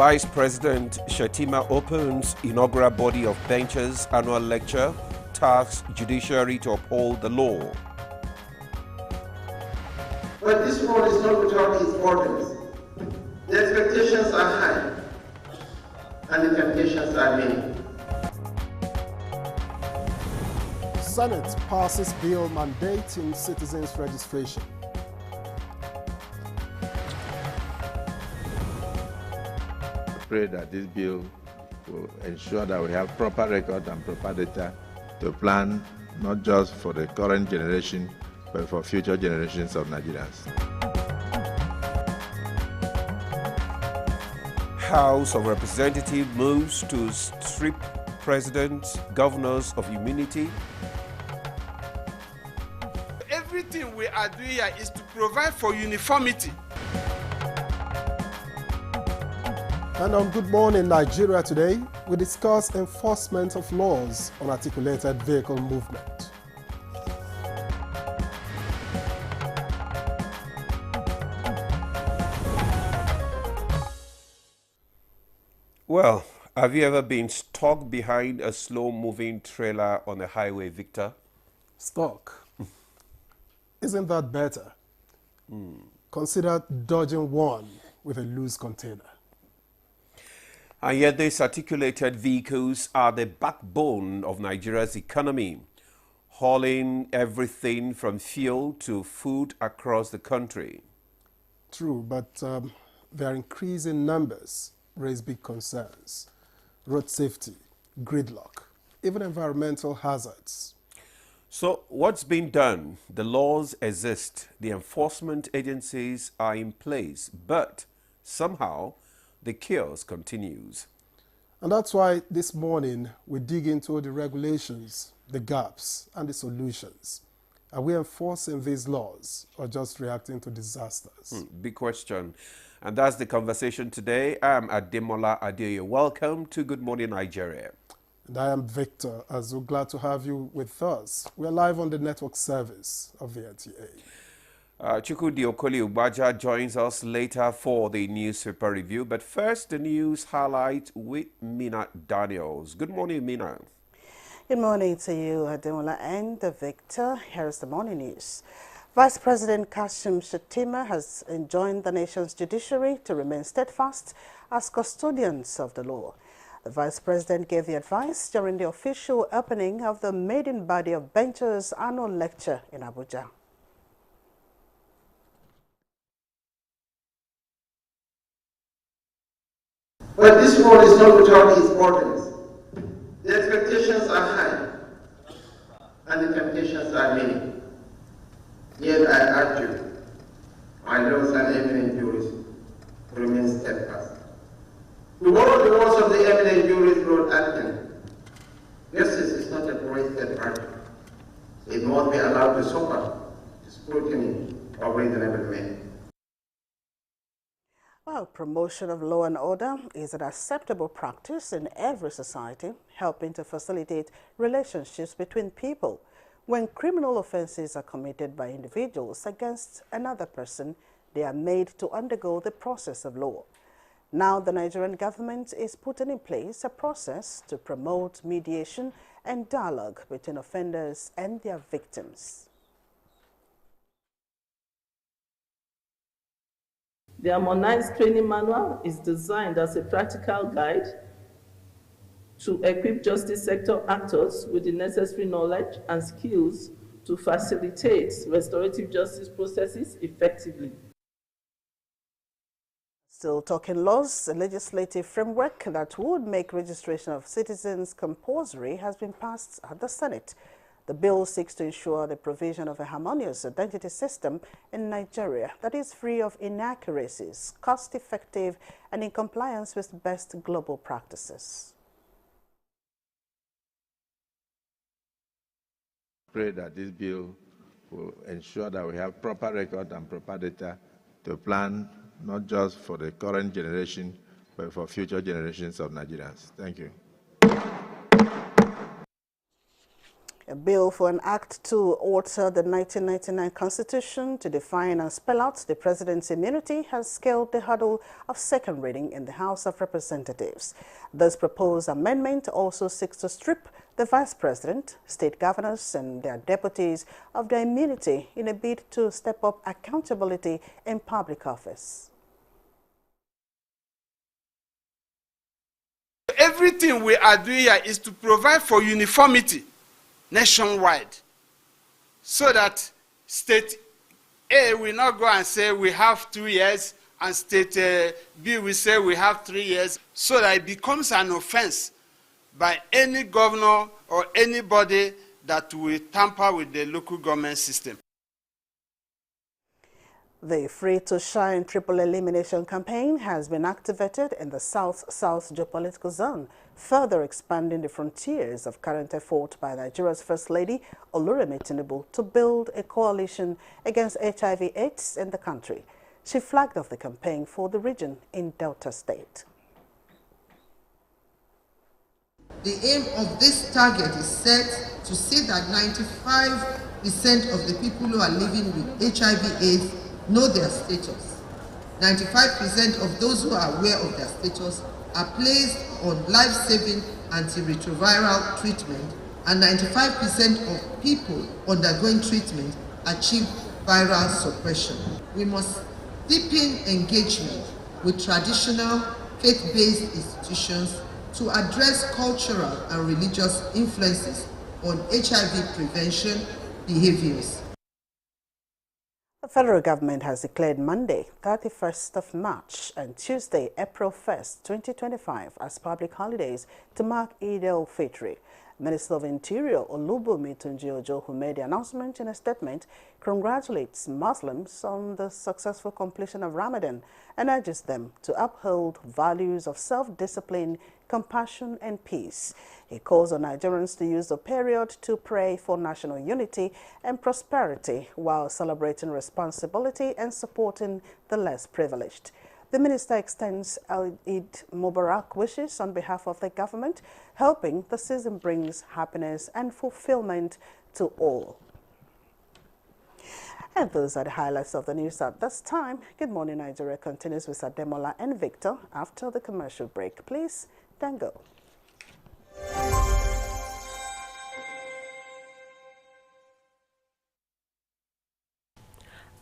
Vice President Shettima opens inaugural body of benches annual lecture, tasks judiciary to uphold the law. But this world is not without its burdens. The expectations are high, and the temptations are many. Senate passes bill mandating citizens' registration. Pray that this bill will ensure that we have proper record and proper data to plan not just for the current generation, but for future generations of Nigerians. House of Representatives moves to strip presidents, governors of immunity. Everything we are doing here is to provide for uniformity. And on Good Morning Nigeria today, we discuss enforcement of laws on articulated vehicle movement. Well, have you ever been stuck behind a slow-moving trailer on the highway, Victor? Stuck. Isn't that better? Consider dodging one with a loose container. And yet these articulated vehicles are the backbone of Nigeria's economy, hauling everything from fuel to food across the country. True, but their increasing numbers raise big concerns. Road safety, gridlock, even environmental hazards. So what's been done? The laws exist, the enforcement agencies are in place, but somehow the chaos continues. And that's why this morning we dig into the regulations, the gaps, and the solutions. Are we enforcing these laws or just reacting to disasters? Big question. And that's the conversation today. I'm Ademola Adeoye. Welcome to Good Morning Nigeria. And I am Victor Azu. Glad to have you with us. We're live on the network service of the NTA. Chukwudi Okoli Ubaja joins us later for the newspaper review. But first, the news highlight with Mina Daniels. Good morning, Mina. Good morning to you, Ademola and Victor. Here's the morning news. Vice President Kashim Shettima has enjoined the nation's judiciary to remain steadfast as custodians of the law. The Vice President gave the advice during the official opening of the maiden body of benches annual lecture in Abuja. But this world is not without its burdens. The expectations are high, and the temptations are many. Yet I urge you, my lords and eminent jurists, to remain steadfast. To borrow the words of the eminent jurist Lord Atkin, justice is not a wasted virtue. It must be allowed to suffer the scrutiny of reasonable men. Well, promotion of law and order is an acceptable practice in every society, helping to facilitate relationships between people. When criminal offenses are committed by individuals against another person, they are made to undergo the process of law. Now the Nigerian government is putting in place a process to promote mediation and dialogue between offenders and their victims. The harmonized training manual is designed as a practical guide to equip justice sector actors with the necessary knowledge and skills to facilitate restorative justice processes effectively. Still talking laws, a legislative framework that would make registration of citizens compulsory has been passed at the Senate. The bill seeks to ensure the provision of a harmonious identity system in Nigeria that is free of inaccuracies, cost-effective, and in compliance with best global practices. Pray that this bill will ensure that we have proper record and proper data to plan not just for the current generation, but for future generations of Nigerians. Thank you. A bill for an act to alter the 1999 Constitution to define and spell out the president's immunity has scaled the hurdle of second reading in the House of Representatives. This proposed amendment also seeks to strip the vice president, state governors, and their deputies of their immunity in a bid to step up accountability in public office. Everything we are doing here is to provide for uniformity nationwide, so that state A will not go and say we have 2 years, and state B will say we have 3 years, so that it becomes an offense by any governor or anybody that will tamper with the local government system. The Free to Shine triple elimination campaign has been activated in the South-South geopolitical zone, further expanding the frontiers of current effort by Nigeria's First Lady, Oluremi Tinubu, to build a coalition against HIV/AIDS in the country. She flagged off the campaign for the region in Delta State. The aim of this target is set to see that 95% of the people who are living with HIV/AIDS know their status. 95% of those who are aware of their status are placed on life-saving antiretroviral treatment, and 95% of people undergoing treatment achieve viral suppression. We must deepen engagement with traditional faith-based institutions to address cultural and religious influences on HIV prevention behaviors. The federal government has declared Monday, 31st of March and Tuesday, April 1st, 2025 as public holidays to mark Eid al-Fitr. Minister of Interior Olubunmi Tunji-Ojo, who made the announcement in a statement, congratulates Muslims on the successful completion of Ramadan and urges them to uphold values of self-discipline, compassion, and peace. He calls on Nigerians to use the period to pray for national unity and prosperity while celebrating responsibility and supporting the less privileged. The minister extends Eid Mubarak wishes on behalf of the government, hoping the season brings happiness and fulfillment to all. And those are the highlights of the news at this time. Good Morning Nigeria continues with Ademola and Victor after the commercial break. Please, then go.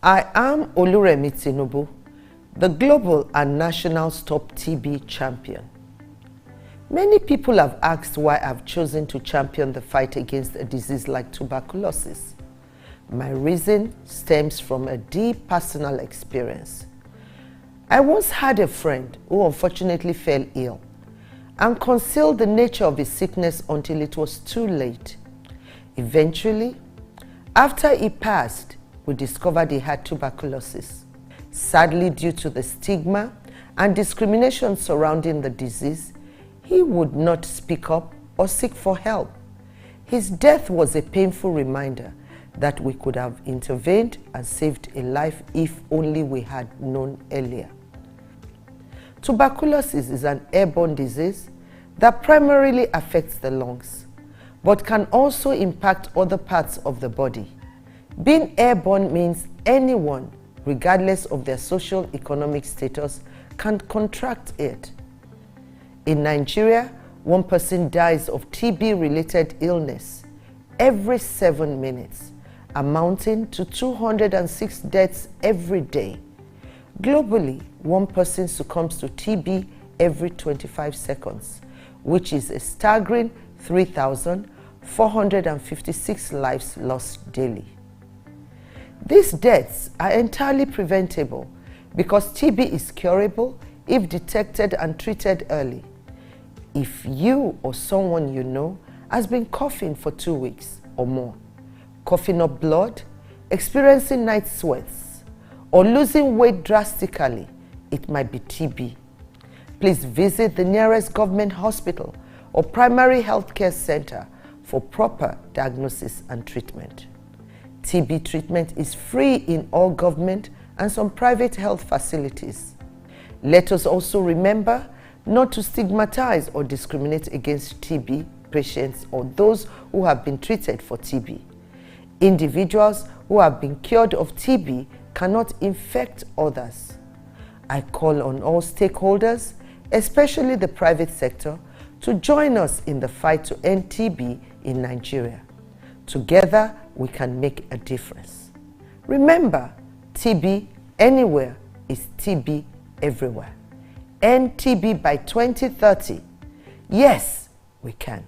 I am Oluremi Tinubu, the global and national Stop TB champion. Many people have asked why I've chosen to champion the fight against a disease like tuberculosis. My reason stems from a deep personal experience. I once had a friend who unfortunately fell ill and concealed the nature of his sickness until it was too late. Eventually, after he passed, we discovered he had tuberculosis. Sadly, due to the stigma and discrimination surrounding the disease, he would not speak up or seek for help. His death was a painful reminder that we could have intervened and saved a life if only we had known earlier. Tuberculosis is an airborne disease that primarily affects the lungs, but can also impact other parts of the body. Being airborne means anyone, regardless of their social economic status, can contract it. In Nigeria, 1 person dies of TB-related illness every 7 minutes, amounting to 206 deaths every day. Globally, 1 person succumbs to TB every 25 seconds, which is a staggering 3,456 lives lost daily. These deaths are entirely preventable because TB is curable if detected and treated early. If you or someone you know has been coughing for 2 weeks or more, coughing up blood, experiencing night sweats, or losing weight drastically, it might be TB. Please visit the nearest government hospital or primary health care center for proper diagnosis and treatment. TB treatment is free in all government and some private health facilities. Let us also remember not to stigmatize or discriminate against TB patients or those who have been treated for TB. Individuals who have been cured of TB cannot infect others. I call on all stakeholders, especially the private sector, to join us in the fight to end TB in Nigeria. Together, we can make a difference. Remember, TB anywhere is TB everywhere. End TB by 2030. Yes, we can.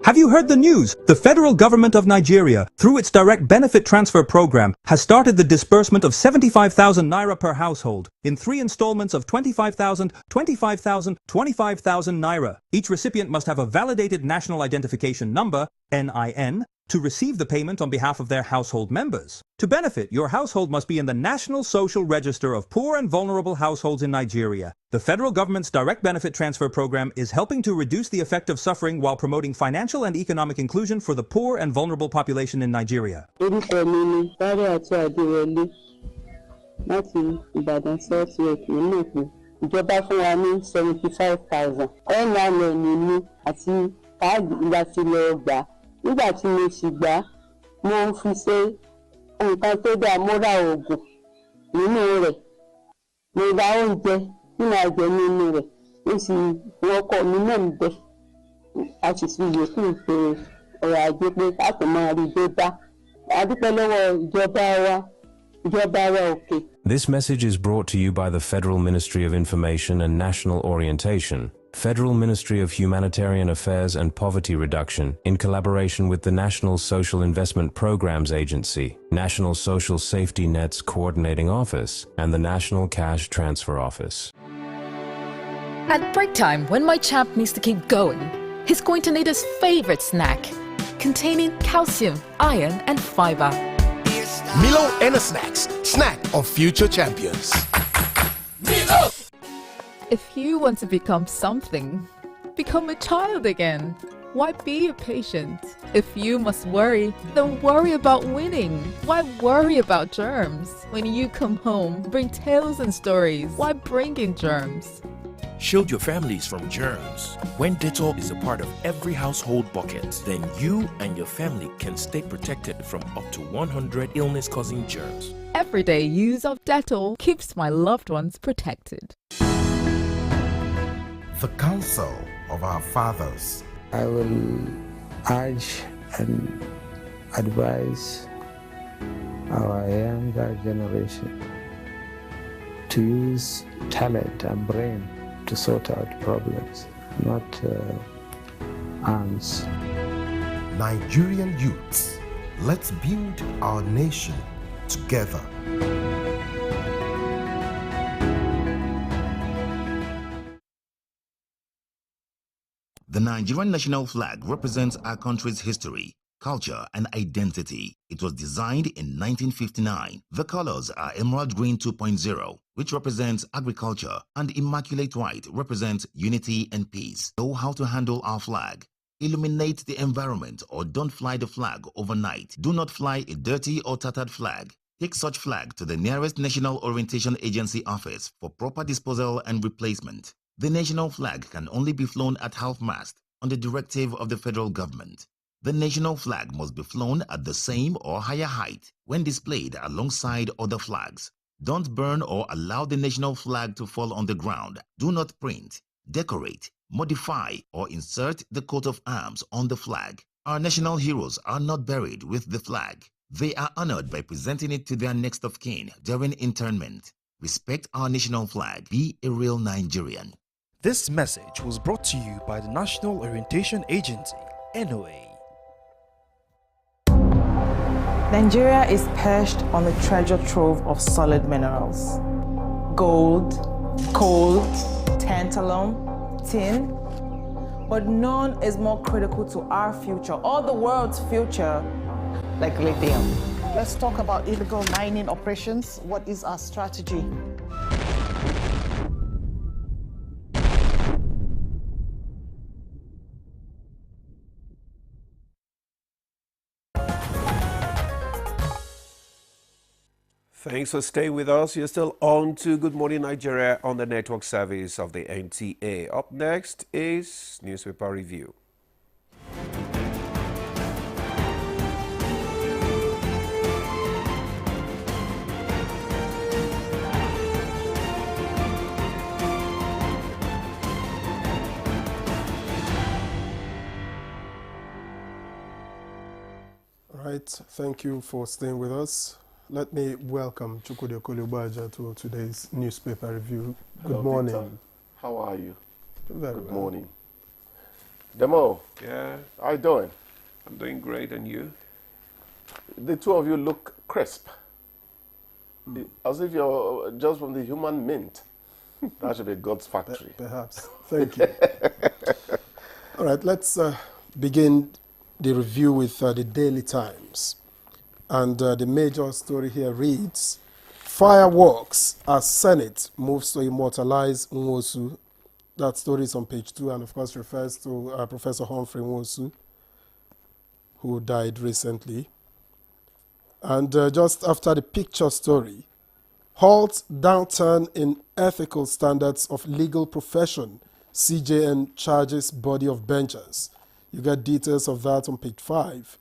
Have you heard the news? The federal government of Nigeria, through its direct benefit transfer program, has started the disbursement of 75,000 naira per household in 3 installments of 25,000, 25,000, 25,000 naira. Each recipient must have a validated national identification number, NIN, to receive the payment on behalf of their household members. To benefit, your household must be in the National Social Register of Poor and Vulnerable Households in Nigeria. The federal government's direct benefit transfer program is helping to reduce the effect of suffering while promoting financial and economic inclusion for the poor and vulnerable population in Nigeria. Ìjọba fún wa ní 75,000. Ọ̀nà ni mi àti káàdì láti lọ gbà. Nígbà tí mo sì gbà, mo fi ṣe nǹkan tó dáa, mo ra oògùn nínú rẹ̀. Mo ra oúnjẹ tí màá jẹ nínú rẹ̀. Mo sì wọkọ̀ mi náà ń bẹ. A sì fi yòókù ṣe ọ̀rọ̀ ajé pé ká tó máa rí dé bá. A dúpẹ́ lọ́wọ́ ìjọba wa òkè. This message is brought to you by the Federal Ministry of Information and National Orientation, Federal Ministry of Humanitarian Affairs and Poverty Reduction, in collaboration with the National Social Investment Programs Agency, National Social Safety Nets Coordinating Office, and the National Cash Transfer Office. At break time, when my champ needs to keep going, he's going to need his favorite snack, containing calcium, iron, and fiber. Milo Snacks, snack of future champions. Milo! If you want to become something, become a child again. Why be a patient? If you must worry, then worry about winning. Why worry about germs? When you come home, bring tales and stories. Why bring in germs? Shield your families from germs. When Dettol is a part of every household bucket, then you and your family can stay protected from up to 100 illness-causing germs. Everyday use of Dettol keeps my loved ones protected. The counsel of our fathers. I will urge and advise our younger generation to use talent and brain to sort out problems, not arms. Nigerian youths, let's build our nation together. The Nigerian national flag represents our country's history, culture, and identity. It was designed in 1959. The colors are Emerald Green 2.0, which represents agriculture, and Immaculate White represents unity and peace. Know how to handle our flag. Illuminate the environment or don't fly the flag overnight. Do not fly a dirty or tattered flag. Take such flag to the nearest National Orientation Agency office for proper disposal and replacement. The national flag can only be flown at half-mast on the directive of the federal government. The national flag must be flown at the same or higher height when displayed alongside other flags. Don't burn or allow the national flag to fall on the ground. Do not print, decorate, modify, or insert the coat of arms on the flag. Our national heroes are not buried with the flag. They are honored by presenting it to their next of kin during interment. Respect our national flag. Be a real Nigerian. This message was brought to you by the National Orientation Agency, NOA. Nigeria is perched on the treasure trove of solid minerals. Gold, coal, tantalum, tin, but none is more critical to our future or the world's future like lithium. Let's talk about illegal mining operations. What is our strategy? Thanks for staying with us. You're still on to Good Morning Nigeria on the network service of the NTA. Up next is Newspaper Review. All right, thank you for staying with us. Let me welcome Chukwudi Okolibaja to today's newspaper review. Good morning. Victor. How are you? Very Good well. morning. Demo. Yeah. How you doing? I'm doing great, and you? The two of you look crisp. As if you're just from the human mint. That should be God's factory. Perhaps. Thank you. All right, let's begin the review with the Daily Times. And the major story here reads, Fireworks as Senate moves to immortalize Nwosu. That story is on page 2 and of course refers to Professor Humphrey Nwosu, who died recently. And just after the picture story, halt downturn in ethical standards of legal profession, CJN charges body of benchers. You get details of that on page 5.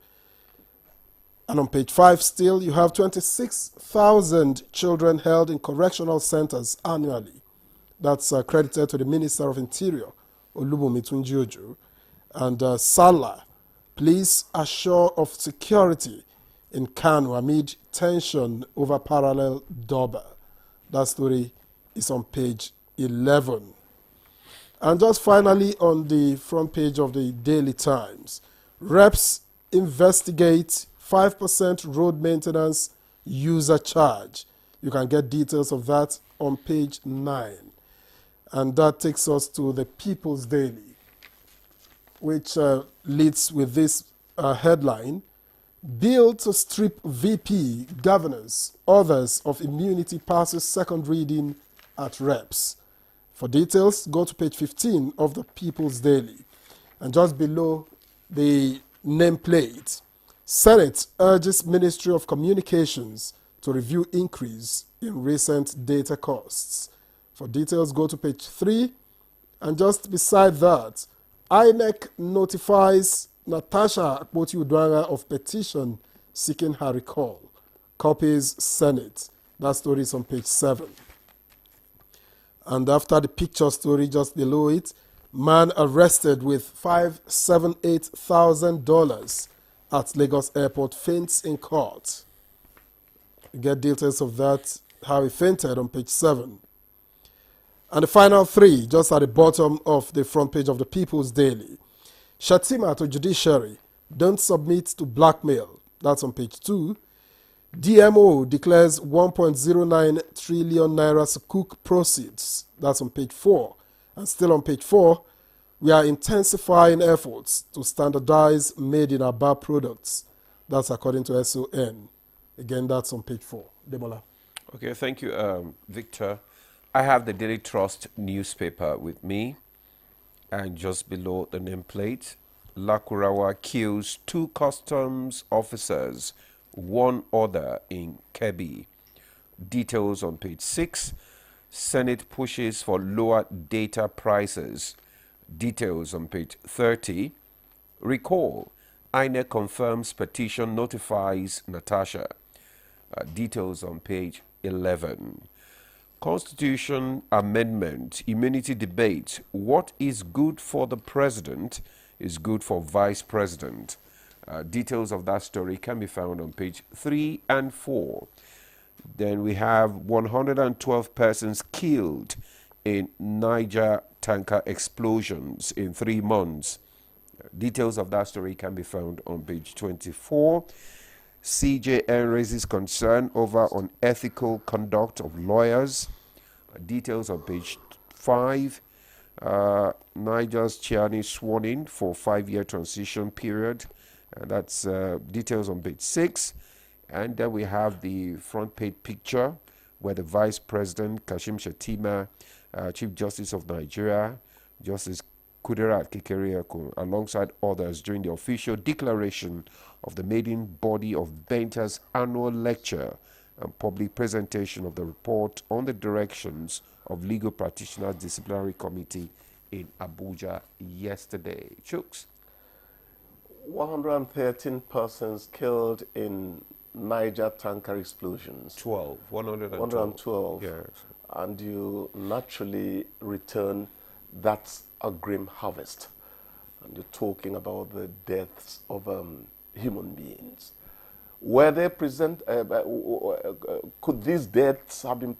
And on page 5 still, you have 26,000 children held in correctional centers annually. That's credited to the Minister of Interior, Olubunmi Tunji-Ojo. And Salah, police assure of security in Kano amid tension over parallel Durbar. That story is on page 11. And just finally on the front page of the Daily Times, reps investigate 5% road maintenance user charge. You can get details of that on page 9. And that takes us to the People's Daily, which leads with this headline, Bill to strip VP, governors, others of immunity passes second reading at reps. For details, go to page 15 of the People's Daily. And just below the nameplate, Senate urges Ministry of Communications to review increase in recent data costs. For details, go to page 3. And just beside that, INEC notifies Natasha Akpoti-Uduaghan of petition seeking her recall. Copies Senate. That story is on page 7. And after the picture story just below it, man arrested with $578,000 at Lagos Airport faints in court. You get details of that, how he fainted, on page 7. And the final 3, just at the bottom of the front page of the People's Daily. Shatima to judiciary, don't submit to blackmail. That's on page 2. DMO declares 1.09 trillion naira Sukuk proceeds. That's on page 4. And still on page 4, we are intensifying efforts to standardize made in Aba products. That's according to SON. Again, that's on page 4. Demola. Okay, thank you, Victor. I have the Daily Trust newspaper with me. And just below the nameplate, Lakurawa kills 2 customs officers, 1 other in Kebbi. Details on page 6. Senate pushes for lower data prices. Details on page 30. Recall, INEC confirms petition notifies Natasha. Details on page 11. Constitution Amendment, immunity debate. What is good for the president is good for vice president. Details of that story can be found on page 3 and 4. Then we have 112 persons killed in Niger tanker explosions in 3 months. Details of that story can be found on page 24. CJN raises concern over unethical conduct of lawyers. Details on page 5. Niger's Chiani sworn in for 5-year transition period. And that's details on page 6. And then we have the front page picture where the Vice President, Kashim Shettima, Chief Justice of Nigeria, Justice Kudirat Kekereekun, alongside others during the official declaration of the maiden body of Benta's annual lecture and public presentation of the report on the directions of Legal Practitioners Disciplinary Committee in Abuja yesterday. Chooks. 113 persons killed in Niger tanker explosions. 112. Yes. And you naturally return, that's a grim harvest. And you're talking about the deaths of human beings. Were they could these deaths have been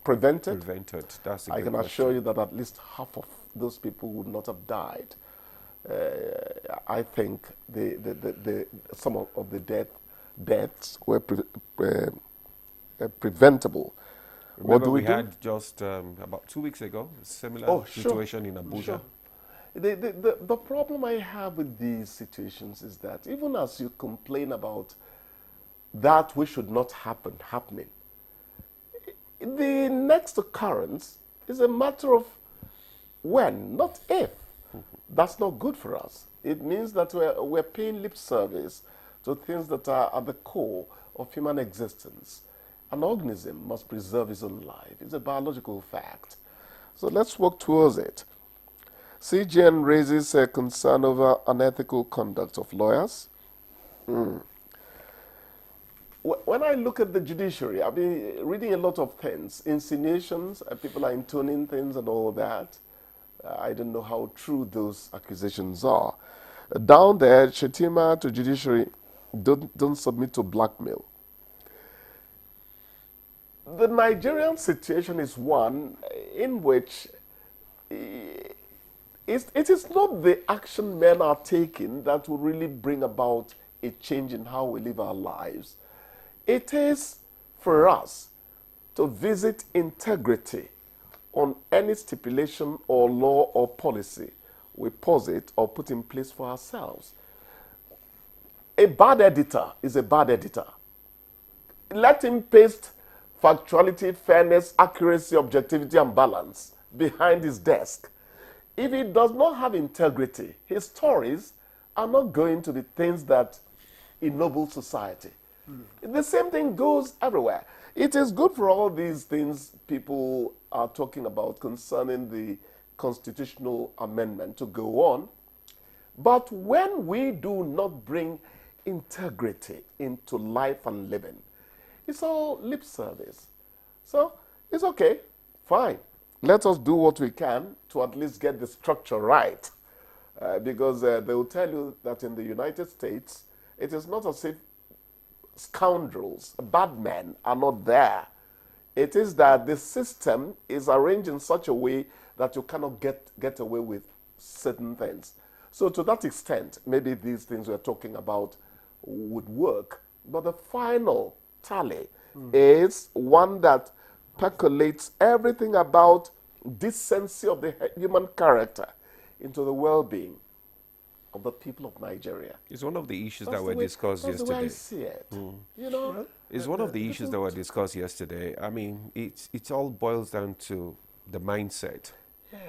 prevented? Prevented, that's a I good can question. assure you that at least half of those people would not have died. I think some of the deaths were preventable. Remember, we had just about 2 weeks ago a similar situation in Abuja. Sure. The problem I have with these situations is that even as you complain about that which should not happening, the next occurrence is a matter of when, not if. That's not good for us. It means that we're paying lip service to things that are at the core of human existence. An organism must preserve its own life. It's a biological fact. So let's work towards it. CGN raises a concern over unethical conduct of lawyers. When I look at the judiciary, I've been reading a lot of things, insinuations, people are intoning things and all that. I don't know how true those accusations are. Down there, Shetima to judiciary, don't submit to blackmail. The Nigerian situation is one in which it is not the action men are taking that will really bring about a change in how we live our lives. It is for us to visit integrity on any stipulation or law or policy we posit or put in place for ourselves. A bad editor is a bad editor. Let him paste factuality, fairness, accuracy, objectivity, and balance behind his desk. If he does not have integrity, his stories are not going to the things that ennoble society. The same thing goes everywhere. It is good for all these things people are talking about concerning the constitutional amendment to go on. But when we do not bring integrity into life and living, it's all lip service. So it's okay, fine. Let us do what we can to at least get the structure right. Because they will tell you that in the United States, it is not as if scoundrels, bad men are not there. It is that the system is arranged in such a way that you cannot get away with certain things. So to that extent, maybe these things we're talking about would work. But the final tally is one that percolates everything about decency of the human character into the well-being of the people of Nigeria. It's one of the issues that were discussed yesterday. That's the way I see it. You know, it's one of the issues that were discussed yesterday. I mean, it all boils down to the mindset. Yes.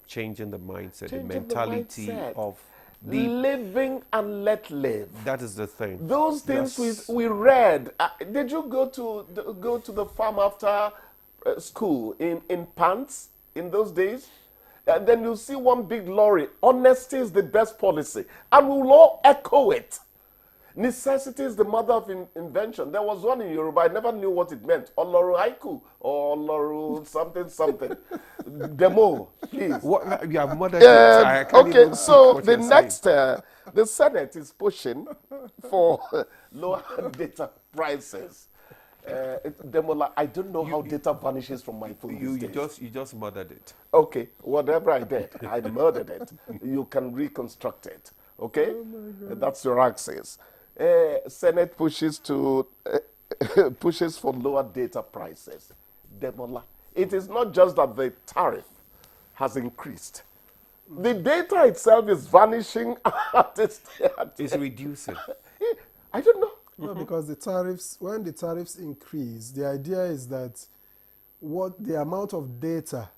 Changing the mindset, Changing the mentality the mindset. of living and let live. That is the thing. Those things we read. Did you go to the farm after school in pants in those days? And then you see one big lorry. Honesty is the best policy. And we will all echo it. Necessity is the mother of invention. There was one in Yoruba. I never knew what it meant. Oloru haiku or Oloru something. Demo, please. What, you have murdered it. Okay, so the next, the Senate is pushing for lower data prices. Demola, I don't know how data vanishes from my phone. You just murdered it. Okay, whatever I did, I murdered it. You can reconstruct it. Okay, that's your access. Senate pushes for lower data prices. Demola, it is not just that the tariff has increased. The data itself is vanishing. It's reducing. I don't know. No, because the tariffs, when the tariffs increase, the idea is that the amount of data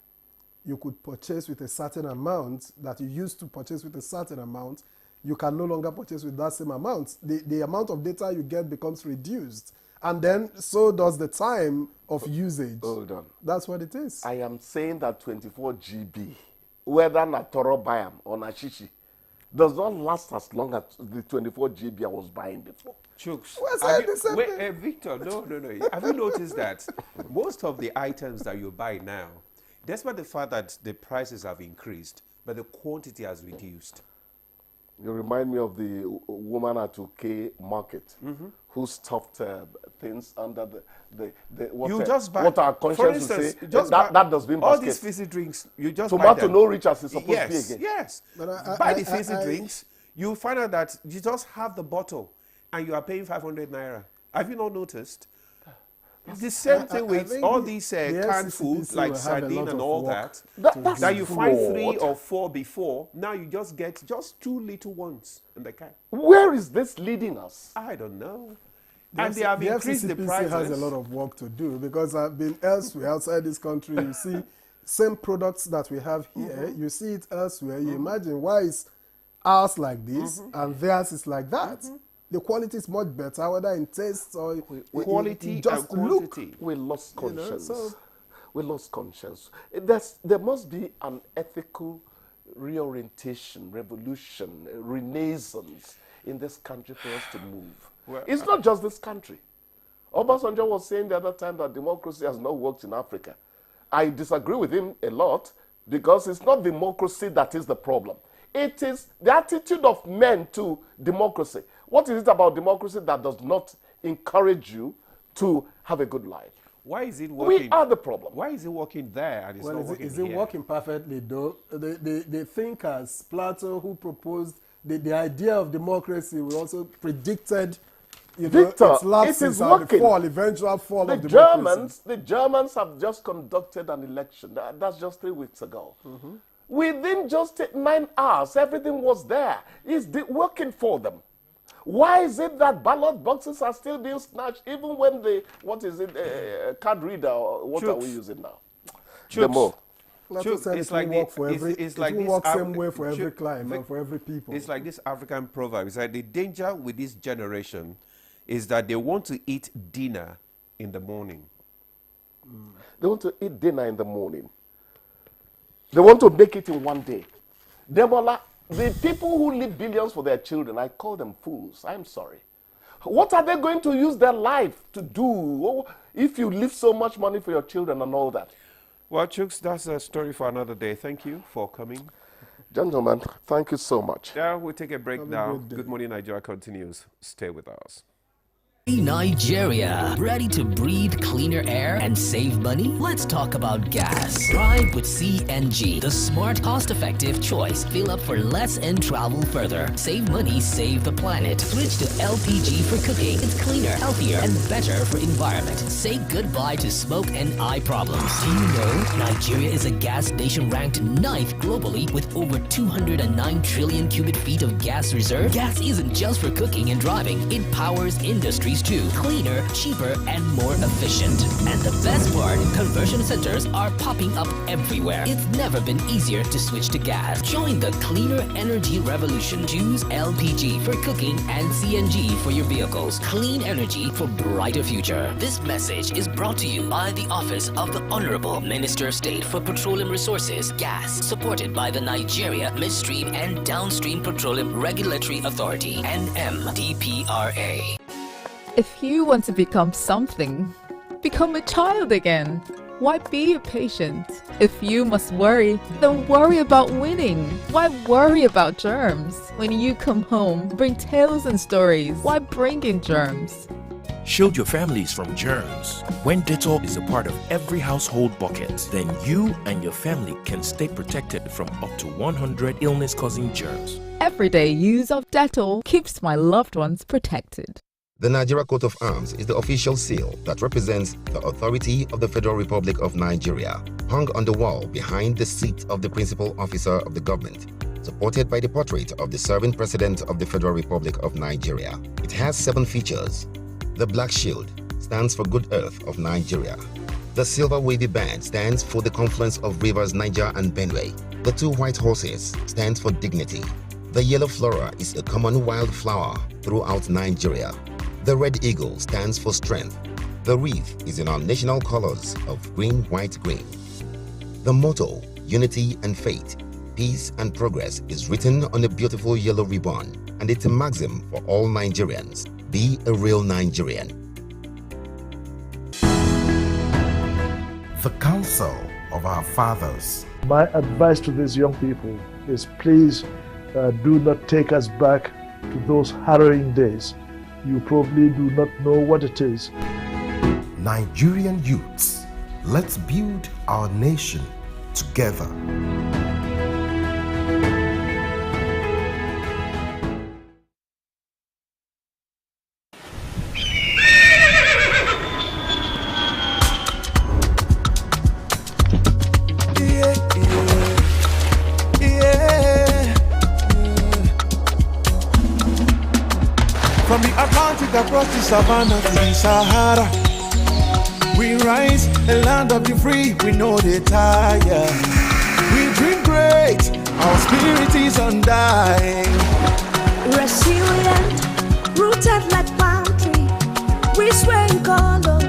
you could purchase with a certain amount that you used to purchase with a certain amount, you can no longer purchase with that same amount. The amount of data you get becomes reduced. And then so does the time of usage. Hold on. That's what it is. I am saying that 24 GB, whether na Toro Bayam or na Shishi, does not last as long as the 24 GB I was buying before. Chooks, Wait, Victor, no. Have you noticed that most of the items that you buy now, despite the fact that the prices have increased, but the quantity has reduced? You remind me of the woman at UK Market who stuffed things under the you just buy, what our conscience will say, that dustbin basket. All these fizzy drinks, you just buy tomato them. no rich as it's supposed to be again. Yes, But buy the fizzy drinks, you find out that you just have the bottle and you are paying 500 naira. Have you not noticed? The same thing with all these canned food like sardine and all that. That you find 3 or 4 before. Now you just get just 2 little ones in the can. Where is this leading us? I don't know. And they have increased the FCCPC prices. has a lot of work to do because I've been elsewhere outside this country. You see same products that we have here. You see it elsewhere. You imagine why is ours like this and theirs is like that. The quality is much better, whether in taste or quality just and look. quantity. We lost conscience. so- We lost conscience. There must be an ethical reorientation, revolution, renaissance in this country for us to move. Well, it's not just this country. Obasanjo was saying the other time that democracy has not worked in Africa. I disagree with him a lot because it's not democracy that is the problem. It is the attitude of men to democracy. What is it about democracy that does not encourage you to have a good life? Why is it working? We are the problem. Why is it working there and it's not working is it here? working perfectly though? The thinkers, Plato, who proposed the idea of democracy, we also predicted Victor, its lapses it is and working. the eventual fall of democracy. The Germans have just conducted an election. That's just 3 weeks ago. Within just 9 hours, everything was there. It's working for them. Why is it that ballot boxes are still being snatched even when card reader, or what are we using now? Plato Chooks, said it's it like will work for every. it's It like will this work Af- same way for every Chook, clime Vic- and for every people. It's like this African proverb. It's like the danger with this generation is that they want to eat dinner in the morning. They want to eat dinner in the morning. They want to make it in one day. Demola, the people who leave billions for their children, I call them fools. I'm sorry. What are they going to use their life to do if you leave so much money for your children and all that? Well, Chooks, that's a story for another day. Thank you for coming. Gentlemen, thank you so much. Yeah, we'll take a break Have a now. good day. Good Morning Nigeria continues. Stay with us. Nigeria, ready to breathe cleaner air and save money? Let's talk about gas. Drive with CNG, the smart, cost-effective choice. Fill up for less and travel further. Save money, save the planet. Switch to LPG for cooking. It's cleaner, healthier, and better for environment. Say goodbye to smoke and eye problems. Do you know Nigeria is a gas nation ranked 9th globally with over 209 trillion cubic feet of gas reserve? Gas isn't just for cooking and driving. It powers industries too. Cleaner, cheaper, and more efficient. And the best part, conversion centers are popping up everywhere. It's never been easier to switch to gas. Join the cleaner energy revolution. Choose LPG for cooking and CNG for your vehicles. Clean energy for brighter future. This message is brought to you by the Office of the Honorable Minister of State for Petroleum Resources, Gas, supported by the Nigeria Midstream and Downstream Petroleum Regulatory Authority, NMDPRA. If you want to become something, become a child again. Why be a patient? If you must worry, then worry about winning. Why worry about germs? When you come home, bring tales and stories. Why bring in germs? Shield your families from germs. When Dettol is a part of every household bucket, then you and your family can stay protected from up to 100 illness-causing germs. Everyday use of Dettol keeps my loved ones protected. The Nigeria Coat of Arms is the official seal that represents the authority of the Federal Republic of Nigeria, hung on the wall behind the seat of the principal officer of the government, supported by the portrait of the serving president of the Federal Republic of Nigeria. It has 7 features. The black shield stands for Good Earth of Nigeria. The silver wavy band stands for the confluence of rivers Niger and Benue. The 2 white horses stands for dignity. The yellow flora is a common wildflower throughout Nigeria. The red eagle stands for strength. The wreath is in our national colors of green, white, green. The motto, unity and faith, peace and progress, is written on a beautiful yellow ribbon, and it's a maxim for all Nigerians. Be a real Nigerian. The counsel of our fathers. My advice to these young people is please do not take us back to those harrowing days. You probably do not know what it is. Nigerian youths, let's build our nation together. From the Atlantic across the savannah to the Sahara, we rise, a land of the free, we know they tire. We dream great, our spirit is undying. Resilient, rooted like palm tree, we sway in colors,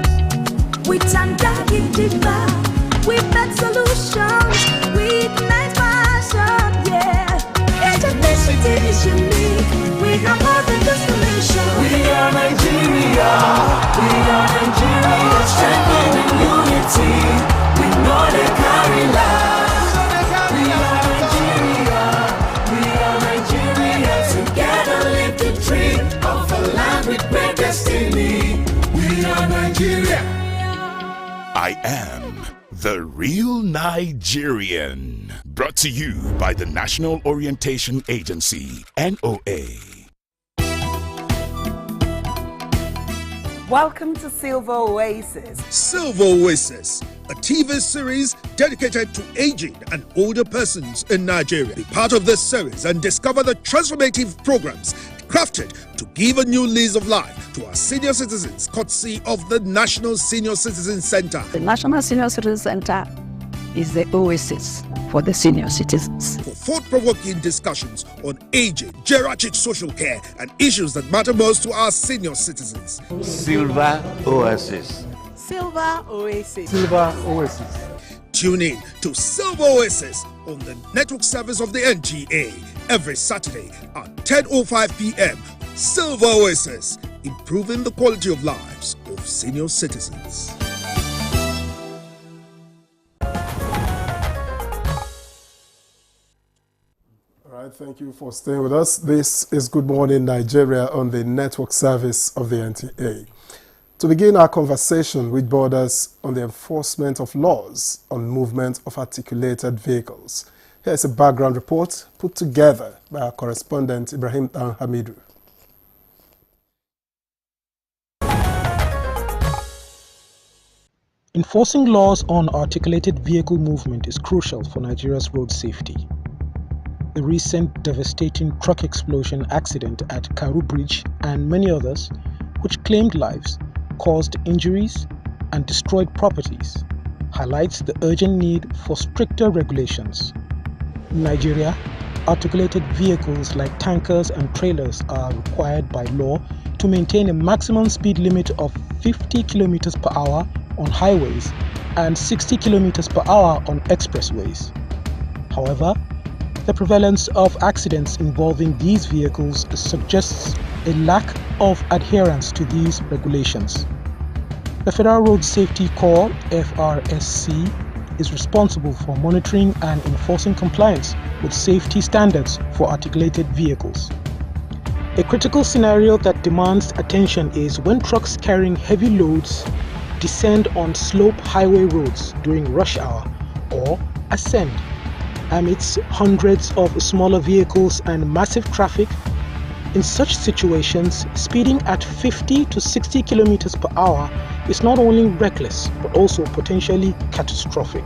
with undying demand. We make solutions, we ignite passion, yeah. Ethnicity is unique, we have more than just a nation. We are Nigeria, we are Nigeria, strengthened in unity. We know they carry lives. We are Nigeria, we are Nigeria. Together live the dream of a land with great destiny. We are Nigeria. I am the real Nigerian. Brought to you by the National Orientation Agency, NOA. Welcome to Silver Oasis. Silver Oasis, a TV series dedicated to aging and older persons in Nigeria. Be part of this series and discover the transformative programs crafted to give a new lease of life to our senior citizens, courtesy of the National Senior Citizen Center. The National Senior Citizen Center is the oasis for the senior citizens. For thought-provoking discussions on aging, geriatric social care, and issues that matter most to our senior citizens. Silver Oasis. Silver Oasis. Silver Oasis. Tune in to Silver Oasis on the network service of the NTA every Saturday at 10:05 p.m. Silver Oasis, improving the quality of lives of senior citizens. Thank you for staying with us. This is Good Morning Nigeria on the network service of the NTA. To begin our conversation, which borders on the enforcement of laws on movement of articulated vehicles. Here's a background report put together by our correspondent Ibrahim Hamidu. Enforcing laws on articulated vehicle movement is crucial for Nigeria's road safety. The recent devastating truck explosion accident at Karu Bridge and many others, which claimed lives, caused injuries, and destroyed properties, highlights the urgent need for stricter regulations. In Nigeria, articulated vehicles like tankers and trailers are required by law to maintain a maximum speed limit of 50 km per hour on highways and 60 km per hour on expressways. However, the prevalence of accidents involving these vehicles suggests a lack of adherence to these regulations. The Federal Road Safety Corps, FRSC, is responsible for monitoring and enforcing compliance with safety standards for articulated vehicles. A critical scenario that demands attention is when trucks carrying heavy loads descend on slope highway roads during rush hour or ascend amidst hundreds of smaller vehicles and massive traffic. In such situations, speeding at 50 to 60 kilometers per hour is not only reckless but also potentially catastrophic.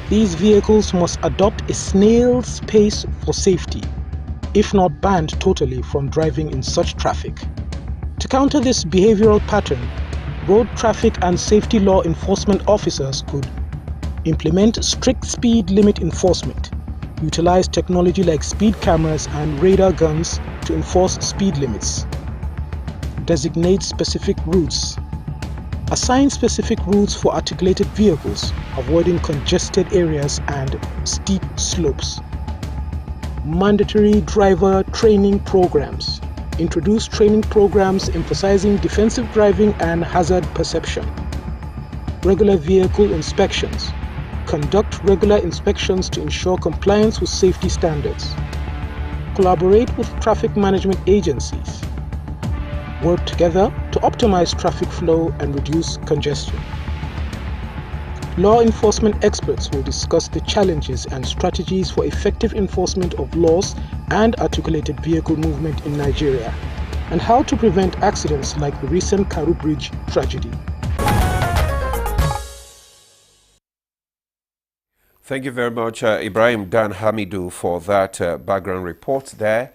These vehicles must adopt a snail's pace for safety, if not banned totally from driving in such traffic. To counter this behavioral pattern, road traffic and safety law enforcement officers could implement strict speed limit enforcement, utilize technology like speed cameras and radar guns to enforce speed limits, designate specific routes. Assign specific routes for articulated vehicles, avoiding congested areas and steep slopes. Mandatory driver training programs. Introduce training programs emphasizing defensive driving and hazard perception. Regular vehicle inspections. Conduct regular inspections to ensure compliance with safety standards. Collaborate with traffic management agencies. Work together to optimize traffic flow and reduce congestion. Law enforcement experts will discuss the challenges and strategies for effective enforcement of laws and articulated vehicle movement in Nigeria, and how to prevent accidents like the recent Karu Bridge tragedy. Thank you very much, Ibrahim Dan Hamidu, for that background report there.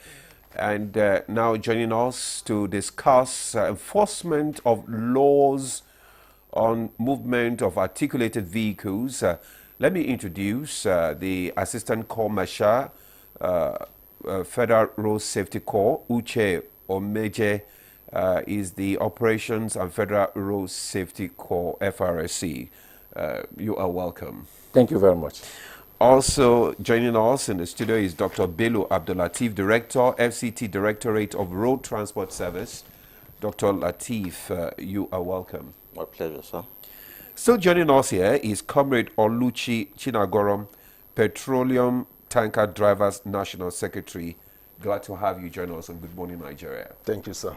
And now joining us to discuss enforcement of laws on movement of articulated vehicles. Let me introduce the Assistant Corps Marshal, Federal Road Safety Corps, Uche Omeje, is the Operations and Federal Road Safety Corps, FRSC. You are welcome. Thank you very much. Also joining us in the studio is Dr. Bello Abdulateef, Director, FCT Directorate of Road Transport Service. Dr. Lateef, you are welcome. My pleasure, sir. Still joining us here is Comrade Oluchi Chinagorom, Petroleum Tanker Drivers National Secretary. Glad to have you join us on Good Morning Nigeria. Thank you, sir.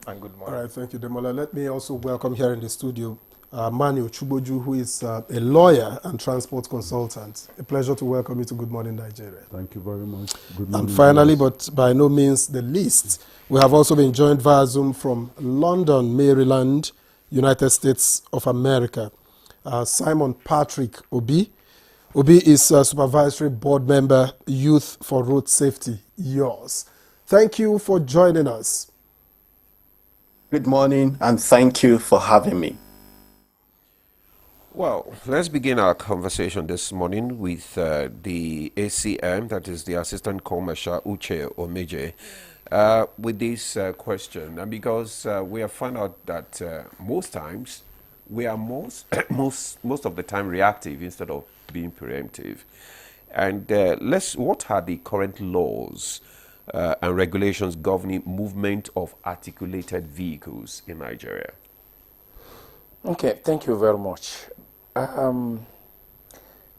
And good morning. All right, thank you, Demola. Let me also welcome here in the studio Manu Chuboju, who is a lawyer and transport consultant. A pleasure to welcome you to Good Morning Nigeria. Thank you very much. Good morning. And finally, but by no means the least, we have also been joined via Zoom from London, Maryland, United States of America, Simon Patrick Obi. Obi is a supervisory board member, Youth for Road Safety, yours. Thank you for joining us. Good morning, and thank you for having me. Well, let's begin our conversation this morning with the ACM, that is the Assistant Corps Marshal Uche Omeje, with this question. And because we have found out that most times we are most of the time reactive instead of being preemptive. And what are the current laws and regulations governing movement of articulated vehicles in Nigeria? Okay, thank you very much.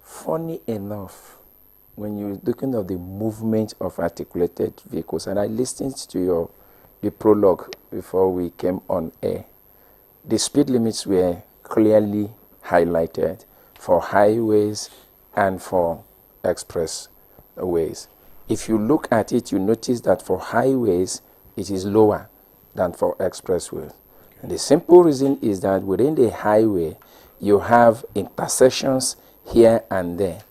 Funny enough, when you're looking at the movement of articulated vehicles, and I listened to the prologue before we came on air, the speed limits were clearly highlighted for highways and for expressways. If you look at it, you notice that for highways, it is lower than for expressways. And the simple reason is that within the highway, you have intersections here and there.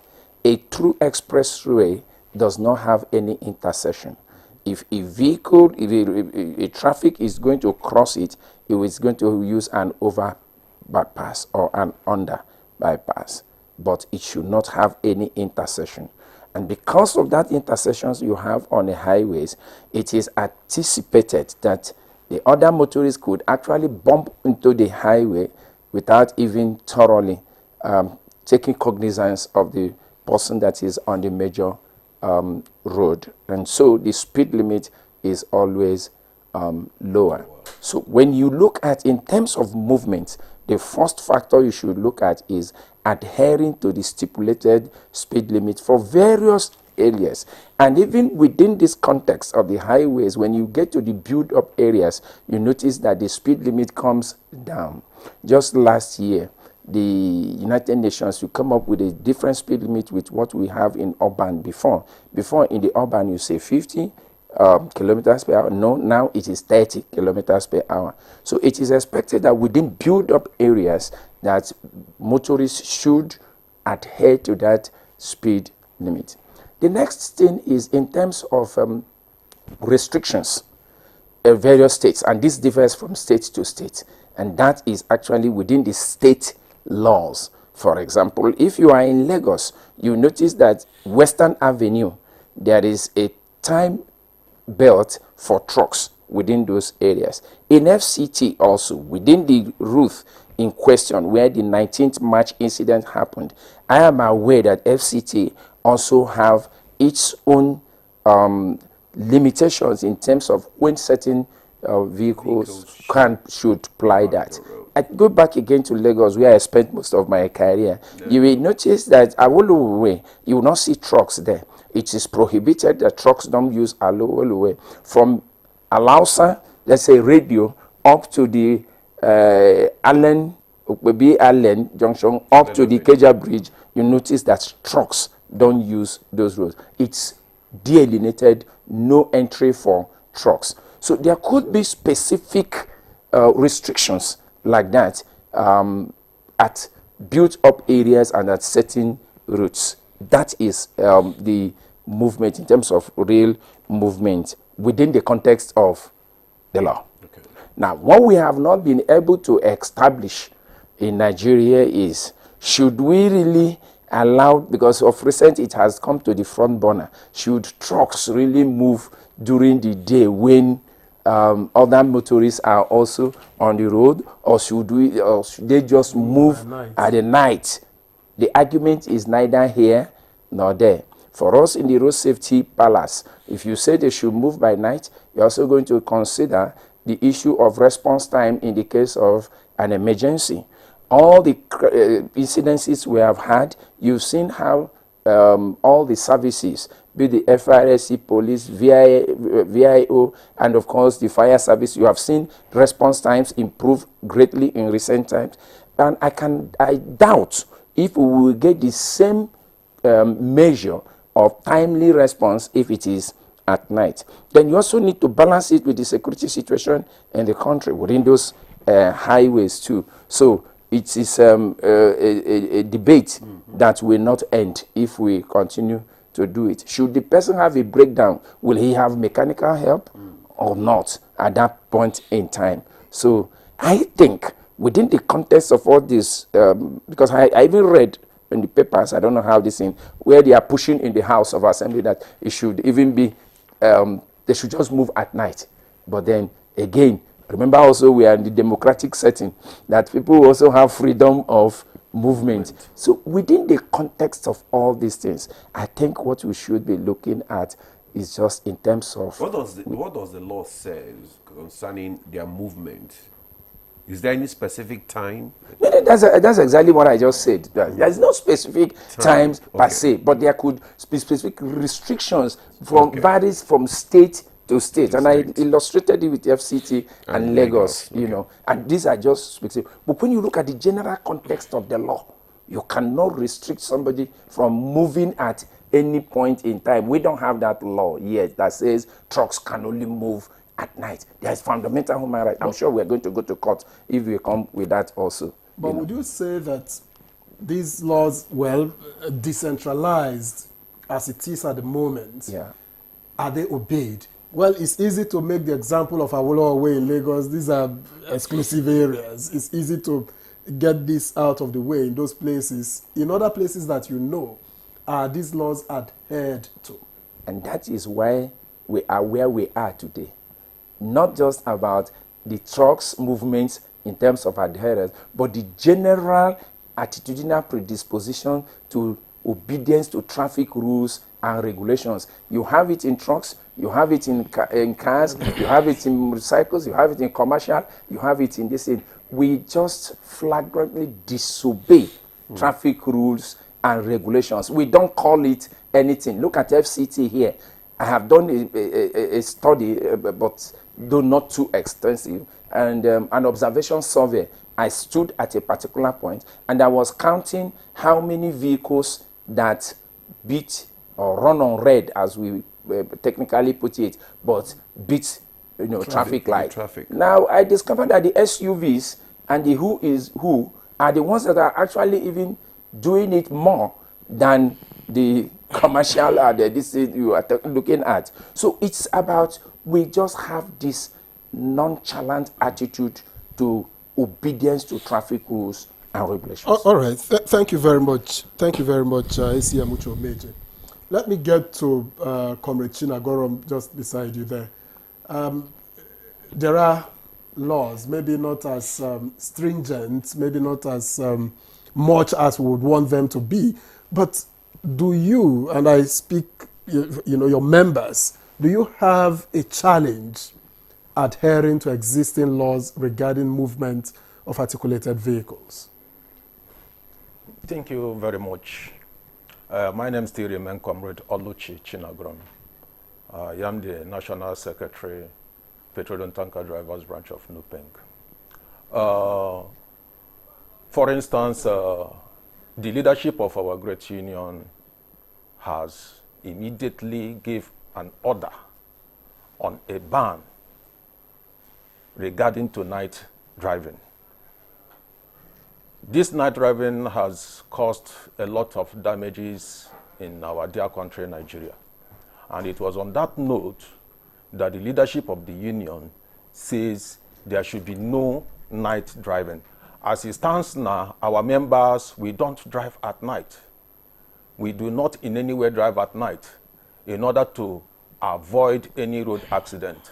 A true expressway does not have any intersection. If a vehicle, if a traffic is going to cross it, it is going to use an over bypass or an under bypass, but it should not have any intersection. And because of that intersections you have on the highways, it is anticipated that the other motorists could actually bump into the highway without even thoroughly taking cognizance of the person that is on the major road. And so the speed limit is always lower. So when you look at, in terms of movement, the first factor you should look at is adhering to the stipulated speed limit for various areas. And even within this context of the highways, when you get to the build-up areas, you notice that the speed limit comes down. Just last year, the United Nations will come up with a different speed limit with what we have in urban before. Before, in the urban, you say 50 kilometers per hour. No, now it is 30 kilometers per hour. So it is expected that within build-up areas that motorists should adhere to that speed limit. The next thing is in terms of restrictions in various states, and this differs from state to state, and that is actually within the state laws. For example, if you are in Lagos, you notice that Western Avenue, there is a time belt for trucks within those areas. In FCT also, within the route in question where the 19th March incident happened, I am aware that FCT also have its own limitations in terms of when certain vehicles should ply that. I go back again to Lagos, where I spent most of my career. You will notice that Awolowo, you will not see trucks there. It is prohibited that trucks don't use Awolowo. From Alausa, let's say radio, up to the Allen Junction, up to the Keja Bridge, you notice that trucks don't use those roads. It's delineated, no entry for trucks. So there could be specific restrictions like that at built-up areas and at certain routes. That is the movement in terms of rail movement within the context of the law. Okay. Now, what we have not been able to establish in Nigeria is, should we really allow, because of recent it has come to the front burner, should trucks really move during the day when other motorists are also on the road, or should they just move at the night? The argument is neither here nor there. For us in the Road Safety Palace, if you say they should move by night, you're also going to consider the issue of response time in the case of an emergency. All the incidences we have had, you've seen how all the services, be the FRSC, police, VIO, and of course the fire service, you have seen response times improve greatly in recent times. And I doubt if we will get the same measure of timely response if it is at night. Then you also need to balance it with the security situation in the country within those highways too. So it is a debate that will not end if we continue to do it. Should the person have a breakdown, will he have mechanical help or not at that point in time? So I think within the context of all this, because I even read in the papers, I don't know how this thing, where they are pushing in the House of Assembly that it should even be, they should just move at night. But then again, remember also we are in the democratic setting, that people also have freedom of movement. So within the context of all these things, I think what we should be looking at is just in terms of... What does the law say concerning their movement? Is there any specific time? No, that's exactly what I just said. There's no specific times per se, but there could be specific restrictions from varies from state to state. And I illustrated it with FCT and Lagos, you know. And these are just specific. But when you look at the general context of the law, you cannot restrict somebody from moving at any point in time. We don't have that law yet that says trucks can only move at night. There is fundamental human right. I'm sure we're going to go to court if we come with that also. But would you say that these laws, well, decentralized as it is at the moment, are they obeyed? Well, it's easy to make the example of Awolowo Way in Lagos. These are exclusive areas. It's easy to get this out of the way in those places. In other places that you know, are these laws adhered to? And that is why we are where we are today. Not just about the trucks movements in terms of adherence, but the general attitudinal predisposition to obedience to traffic rules and regulations. You have it in trucks, you have it in cars, you have it in motorcycles, you have it in commercial, you have it in this thing. We just flagrantly disobey traffic rules and regulations. We don't call it anything. Look at FCT here. I have done a study, but though not too extensive, and an observation survey. I stood at a particular point and I was counting how many vehicles that beat or run on red, as we technically put it, but beat traffic light. Now I discovered that the SUVs and the who is who are the ones that are actually even doing it more than the commercial this you are looking at. So it's about, we just have this nonchalant attitude to obedience to traffic rules and regulations. All right. Thank you very much. Thank you very much, A.C. Amucho Meje. Let me get to Comrade Chinagorom just beside you there. There are laws, maybe not as stringent, maybe not as much as we would want them to be, but do you, and I speak, your members, do you have a challenge adhering to existing laws regarding movement of articulated vehicles? Thank you very much. My name still remains Comrade Oluchi Chinagron. I am the National Secretary, Petroleum Tanker Drivers Branch of NUPENG. For instance, the leadership of our great union has immediately gave an order on a ban regarding to night driving. This night driving has caused a lot of damages in our dear country, Nigeria. And it was on that note that the leadership of the union says there should be no night driving. As it stands now, our members, we don't drive at night. We do not in any way drive at night in order to avoid any road accident.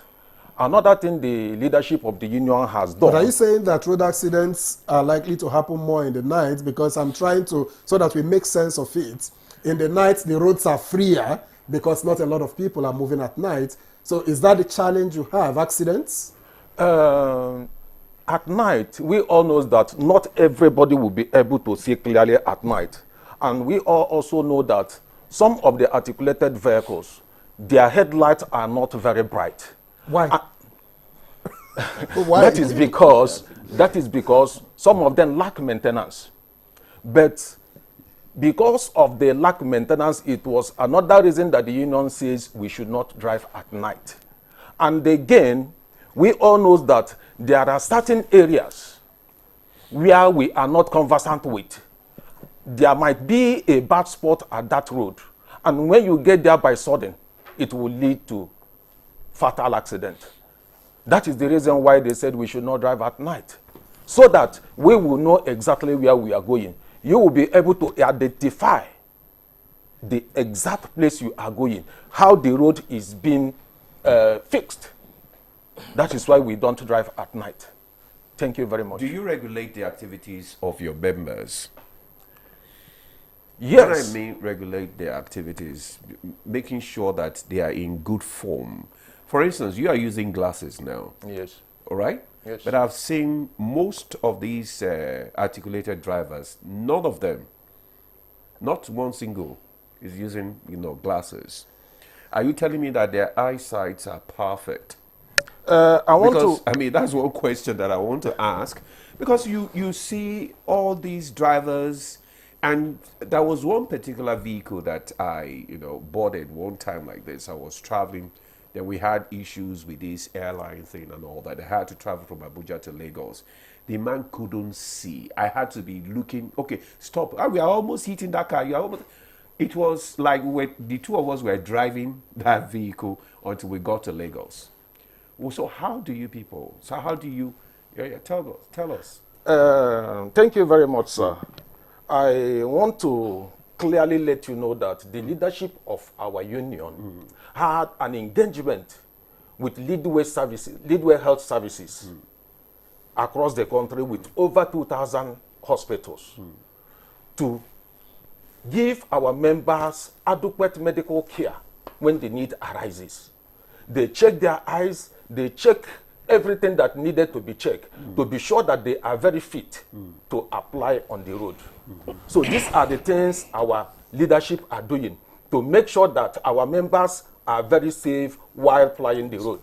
Another thing the leadership of the union has done. But are you saying that road accidents are likely to happen more in the night? Because I'm trying to, so that we make sense of it. In the night, the roads are freer because not a lot of people are moving at night. So is that the challenge you have, accidents? At night, we all know that not everybody will be able to see clearly at night. And we all also know that some of the articulated vehicles, their headlights are not very bright. Why? Why? That is because some of them lack maintenance. But because of the lack maintenance, it was another reason that the union says we should not drive at night. And again, we all know that there are certain areas where we are not conversant with. There might be a bad spot at that road. And when you get there by sudden, it will lead to fatal accident. That is the reason why they said we should not drive at night, so that we will know exactly where we are going. You will be able to identify the exact place you are going, how the road is being fixed. That is why we don't drive at night. Thank you very much. Do you regulate the activities of your members? Yes. When I mean regulate their activities, making sure that they are in good form. For instance, you are using glasses now. Yes. All right? Yes. But I've seen most of these articulated drivers, none of them, not one single, is using, glasses. Are you telling me that their eyesights are perfect? That's one question that I want to ask. Because you see all these drivers, and there was one particular vehicle that I, boarded one time like this. I was traveling. Then we had issues with this airline thing and all that. I had to travel from Abuja to Lagos. The man couldn't see. I had to be looking. Okay, stop. We are almost hitting that car. It was like the two of us were driving that vehicle until we got to Lagos. Well, so how do you people? So how do you? Tell us. Thank you very much, sir. I want to clearly let you know that the leadership of our union had an engagement with Leadway Health Services across the country with over 2,000 hospitals to give our members adequate medical care when the need arises. They check their eyes, they check everything that needed to be checked to be sure that they are very fit to apply on the road. So these are the things our leadership are doing to make sure that our members are very safe while plying the road,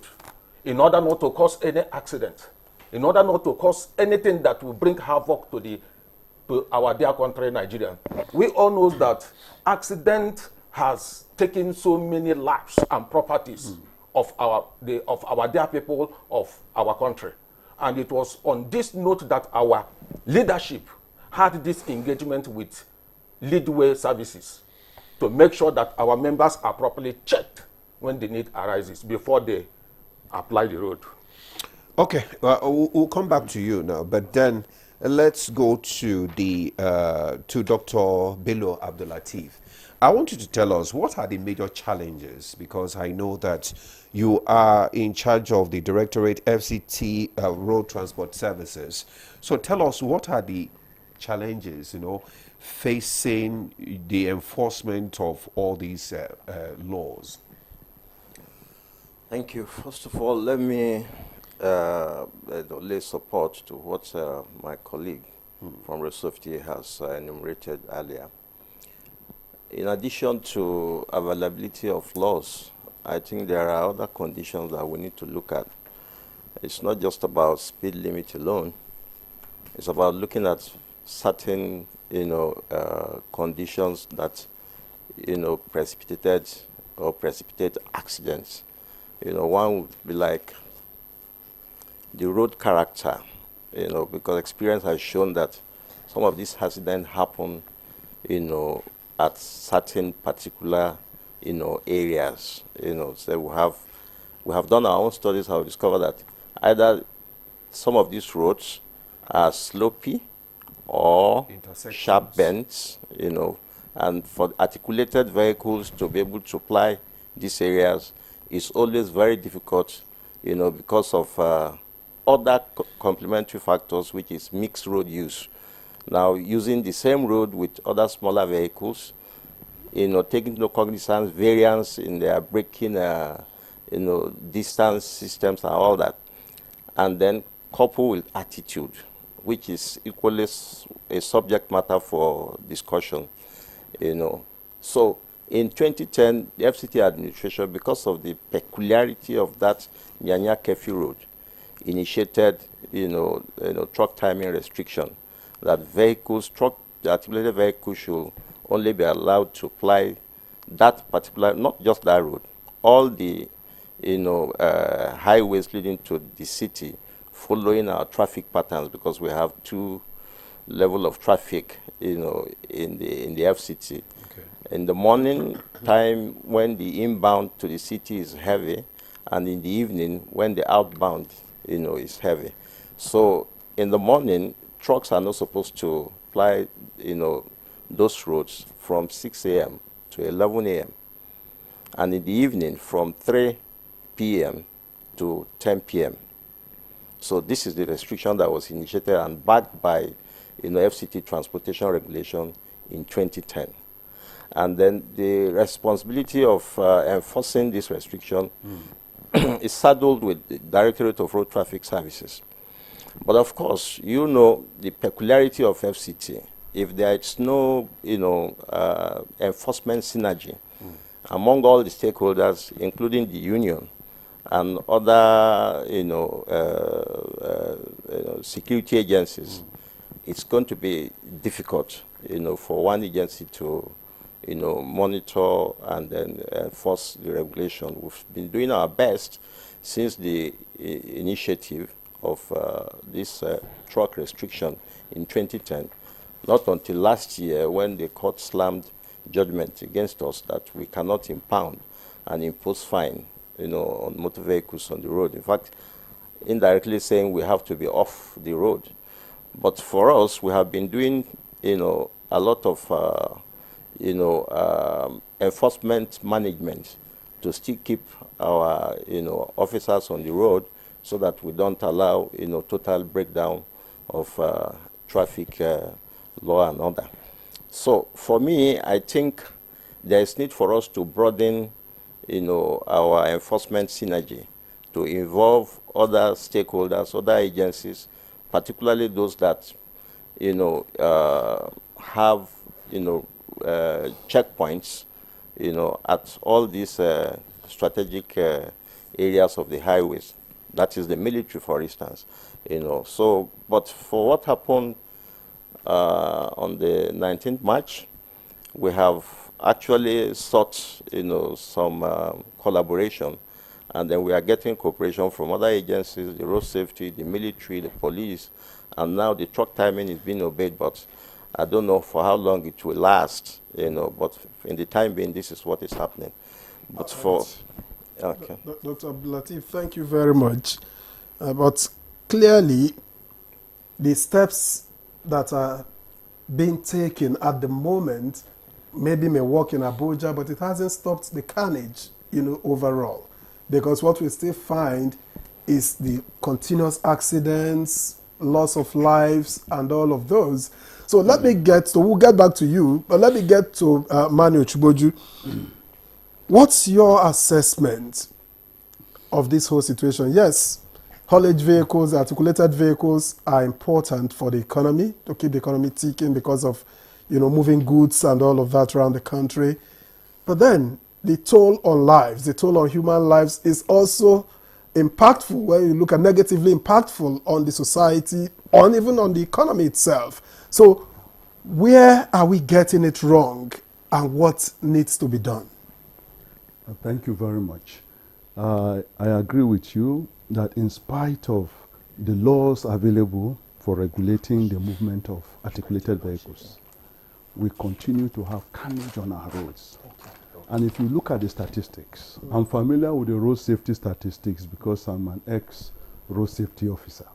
in order not to cause any accident, in order not to cause anything that will bring havoc to our dear country, Nigeria. We all know that accident has taken so many lives and properties of our dear people of our country. And it was on this note that our leadership had this engagement with Leadway Services to make sure that our members are properly checked when the need arises before they apply the road. Okay, we'll come back to you now. But then Let's go to the to Dr. Bello Abdulateef. I want you to tell us what are the major challenges, because I know that you are in charge of the Directorate FCT Road Transport Services. So tell us what are the challenges, facing the enforcement of all these laws. Thank you. First of all, let me lay support to what my colleague from Road Safety has enumerated earlier. In addition to availability of laws, I think there are other conditions that we need to look at. It's not just about speed limit alone. It's about looking at certain, conditions that, precipitate accidents. One would be like the road character, because experience has shown that some of these accidents happen, at certain particular, areas. So we have done our own studies. Have discovered that either some of these roads are slopey or sharp bends, and for articulated vehicles to be able to ply these areas is always very difficult, because of other complementary factors, which is mixed road use. Now, using the same road with other smaller vehicles, taking into cognizance variance in their braking, distance systems and all that, and then couple with attitude, which is equally a subject matter for discussion, So, in 2010, the FCT administration, because of the peculiarity of that Nyanya-Kefi road, initiated, truck timing restriction, that articulated vehicles should only be allowed to ply that particular, not just that road, all the, highways leading to the city, following our traffic patterns, because we have two level of traffic, in the FCT. Okay. In the morning time, when the inbound to the city is heavy, and in the evening, when the outbound, is heavy. So in the morning, trucks are not supposed to ply, those roads from 6 a.m. to 11 a.m. And in the evening, from 3 p.m. to 10 p.m. So this is the restriction that was initiated and backed by, FCT transportation regulation in 2010. And then the responsibility of enforcing this restriction is saddled with the Directorate of Road Traffic Services. But of course, the peculiarity of FCT. If there is no, enforcement synergy among all the stakeholders, including the union and other, security agencies, it's going to be difficult, for one agency to, monitor and then enforce the regulation. We've been doing our best since the initiative of this truck restriction in 2010. Not until last year, when the court slammed judgment against us that we cannot impound and impose fine, on motor vehicles on the road. In fact, indirectly saying we have to be off the road. But for us, we have been doing, a lot of, enforcement management to still keep our, officers on the road so that we don't allow, total breakdown of traffic law and order. So for me, I think there is need for us to broaden, our enforcement synergy to involve other stakeholders, other agencies, particularly those that, have, checkpoints, at all these strategic areas of the highways. That is the military, for instance. So, but for what happened on the 19th March, we have actually sought, some collaboration, and then we are getting cooperation from other agencies, the road safety, the military, the police, and now the truck timing is being obeyed, but I don't know for how long it will last, but in the time being, this is what is happening. But for... Okay. Dr. Abdulateef, thank you very much. But clearly, the steps that are being taken at the moment maybe may work in Abuja, but it hasn't stopped the carnage, overall. Because what we still find is the continuous accidents, loss of lives, and all of those. So we'll get back to you, but let me get to Manu Chiboju. What's your assessment of this whole situation? Yes, haulage vehicles, articulated vehicles are important for the economy, to keep the economy ticking because of, moving goods and all of that around the country. But then the toll on lives, the toll on human lives is also impactful when you look at negatively impactful on the society, on even on the economy itself. So where are we getting it wrong and what needs to be done? Thank you very much. I agree with you that in spite of the laws available for regulating the movement of articulated vehicles, we continue to have carnage on our roads. And if you look at the statistics, I'm familiar with the road safety statistics because I'm an ex-road safety officer.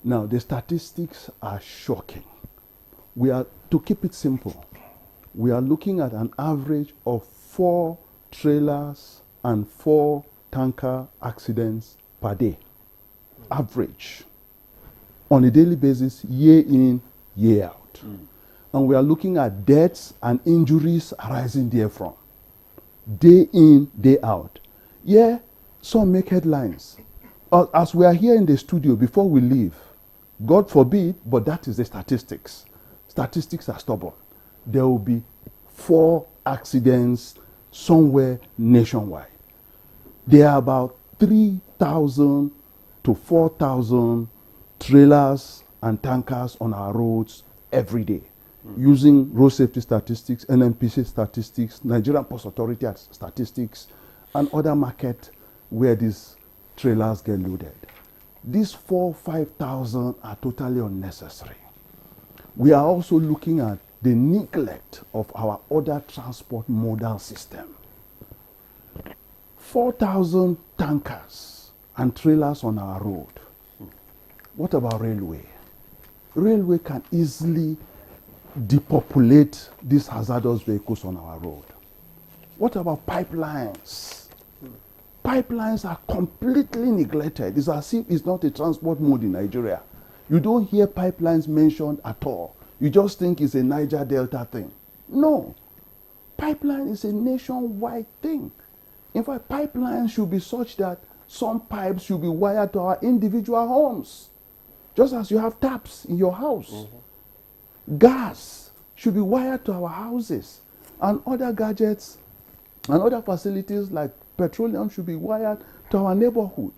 Now, the statistics are shocking. To keep it simple, we are looking at an average of 4 trailers and 4 tanker accidents per day. Average. On a daily basis, year in, year out. And we are looking at deaths and injuries arising therefrom. Day in, day out. Yeah, some make headlines. As we are here in the studio, before we leave, God forbid, but that is the statistics. Statistics are stubborn. There will be 4 accidents somewhere nationwide. There are about 3,000 to 4,000 trailers and tankers on our roads every day. Using road safety statistics, NMPC statistics, Nigerian Post Authority statistics, and other market where these trailers get loaded. These 4,000-5,000 are totally unnecessary. We are also looking at the neglect of our other transport modal system. 4,000 tankers and trailers on our road. What about railway? Railway can easily depopulate these hazardous vehicles on our road. What about pipelines? Pipelines are completely neglected. It's as if it's not a transport mode in Nigeria. You don't hear pipelines mentioned at all. You just think it's a Niger Delta thing. No. Pipeline is a nationwide thing. In fact, pipelines should be such that some pipes should be wired to our individual homes. Just as you have taps in your house. Gas should be wired to our houses. And other gadgets and other facilities like petroleum should be wired to our neighborhood.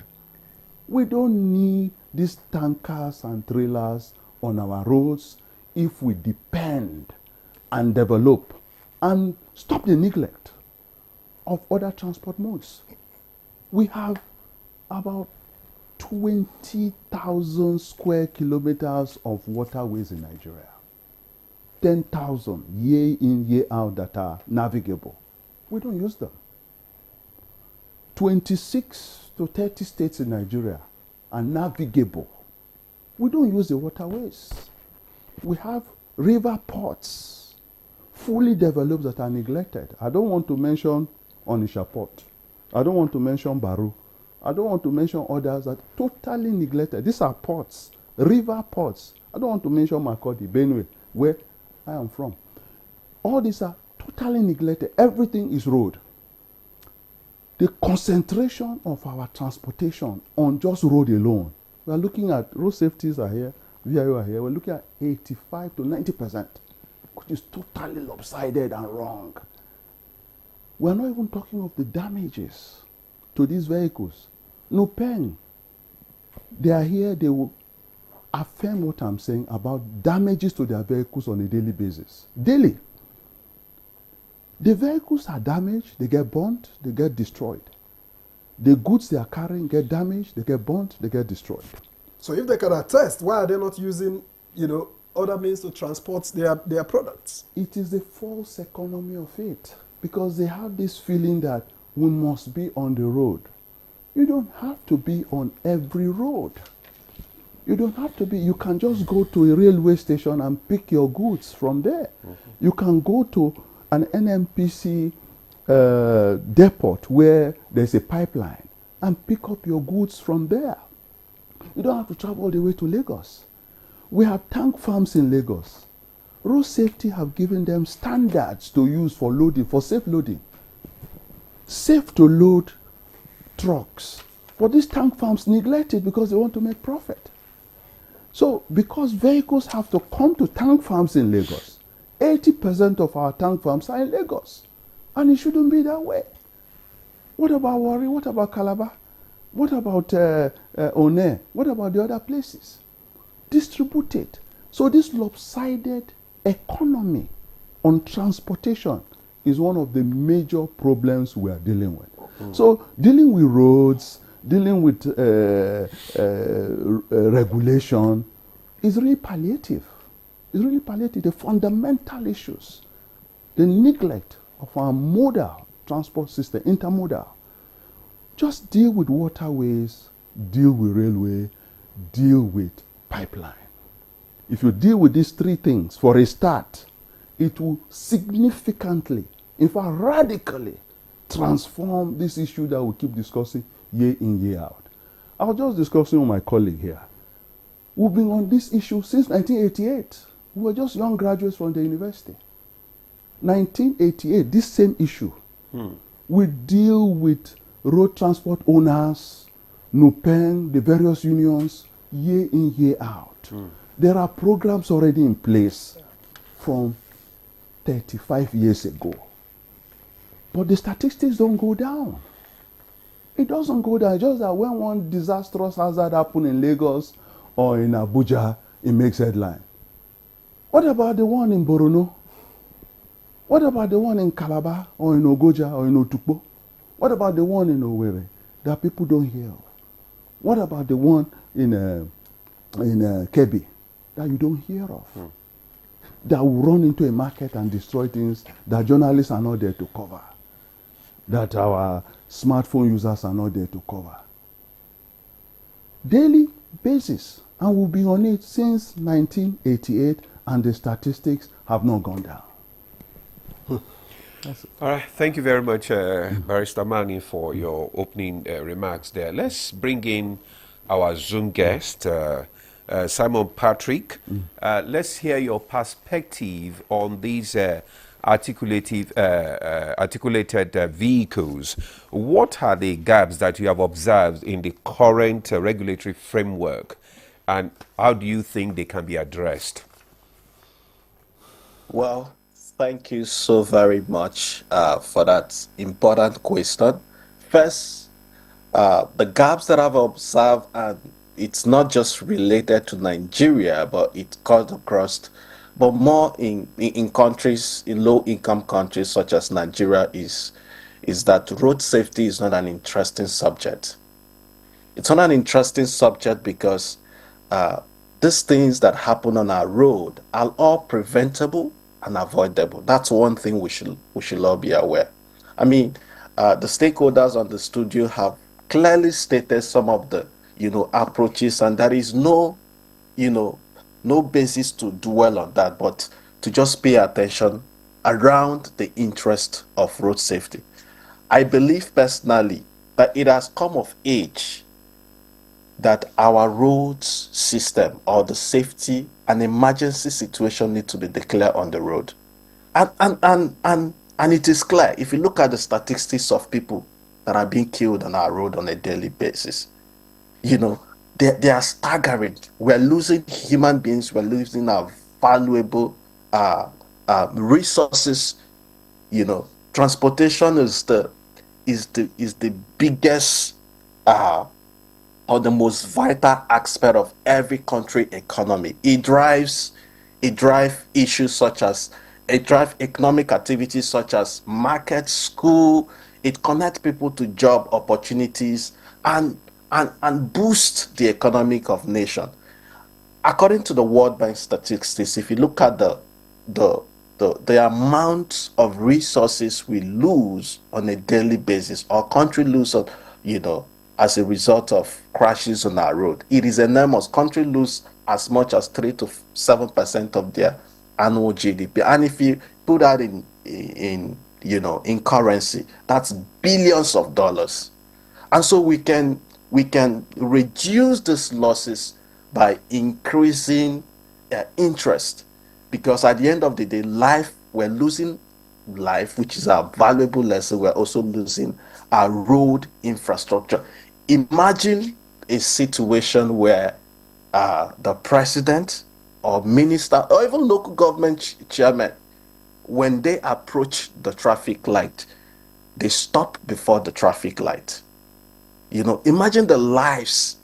We don't need these tankers and trailers on our roads if we depend and develop and stop the neglect of other transport modes. We have about 20,000 square kilometers of waterways in Nigeria. 10,000 year in, year out that are navigable. We don't use them. 26 to 30 states in Nigeria are navigable. We don't use the waterways. We have river ports fully developed that are neglected. I don't want to mention Onitsha Port. I don't want to mention Baru. I don't want to mention others that are totally neglected. These are ports, river ports. I don't want to mention Makurdi, Benue, where I am from. All these are totally neglected. Everything is road. The concentration of our transportation on just road alone, we are looking at road safeties are here, VIO are here, we're looking at 85 to 90%, which is totally lopsided and wrong. We're not even talking of the damages to these vehicles. No pen. They are here, they will affirm what I'm saying about damages to their vehicles on a daily basis. Daily. The vehicles are damaged, they get burnt, they get destroyed. The goods they are carrying get damaged, they get burnt, they get destroyed. So if they can attest, why are they not using, other means to transport their products? It is the false economy of it. Because they have this feeling that we must be on the road. You don't have to be on every road. You don't have to be. You can just go to a railway station and pick your goods from there. You can go to an NMPC depot where there's a pipeline and pick up your goods from there. You don't have to travel all the way to Lagos. We have tank farms in Lagos. Road safety have given them standards to use for loading, for safe loading. Safe to load trucks. But these tank farms neglect it because they want to make profit. So because vehicles have to come to tank farms in Lagos, 80% of our tank farms are in Lagos. And it shouldn't be that way. What about Warri? What about Calabar? What about One? What about the other places? Distribute it. So this lopsided economy on transportation is one of the major problems we are dealing with. So dealing with roads, dealing with regulation is really palliative. It's really palliative. The fundamental issues, the neglect of our modal transport system, intermodal. Just deal with waterways, deal with railway, deal with pipeline. If you deal with these three things for a start, it will significantly, in fact radically, transform this issue that we keep discussing year in, year out. I was just discussing with my colleague here. We've been on this issue since 1988. We were just young graduates from the university. 1988, this same issue. We deal with road transport owners, NUPEN, the various unions, year in, year out. There are programs already in place from 35 years ago. But the statistics don't go down. It doesn't go down. It's just that when one disastrous hazard happens in Lagos or in Abuja, it makes headline. What about the one in Borno? What about the one in Calabar or in Ogoja or in Otukpo? What about the one in Owerri that people don't hear of? What about the one in Kebbi that you don't hear of? That will run into a market and destroy things that journalists are not there to cover, that our smartphone users are not there to cover. Daily basis, and we'll be on it since 1988, and the statistics have not gone down. All right, thank you very much, Barrister Mani, for your opening remarks there. Let's bring in our Zoom guest, Simon Patrick. Let's hear your perspective on these articulated vehicles. What are the gaps that you have observed in the current regulatory framework, and how do you think they can be addressed? Well, thank you so very much for that important question. First, the gaps that I've observed, and it's not just related to Nigeria, but it cuts across, but more in countries, in low-income countries such as Nigeria, is that road safety is not an interesting subject. It's not an interesting subject because these things that happen on our road are all preventable and avoidable. That's one thing we should all be aware. I mean, the stakeholders on the studio have clearly stated some of the approaches, and there is no basis to dwell on that, but to just pay attention around the interest of road safety. I believe personally that it has come of age that our roads system, or the safety and emergency situation, need to be declared on the road. And it is clear, if you look at the statistics of people that are being killed on our road on a daily basis, they are staggering. We're losing human beings, we're losing our valuable resources. Transportation is the biggest or the most vital aspect of every country economy. It drives issues such as, it drives economic activities such as market, school. It connects people to job opportunities and boosts the economic of nation. According to the World Bank statistics, if you look at the amount of resources we lose on a daily basis, or country lose on, as a result of crashes on our road. It is enormous. Countries lose as much as 3 to 7% of their annual GDP. And if you put that in currency, that's billions of dollars. And so we can reduce these losses by increasing interest, because at the end of the day, we're losing life, which is our valuable lesson. We're also losing our road infrastructure. Imagine a situation where the president or minister or even local government chairman, when they approach the traffic light, they stop before the traffic light. Imagine the lives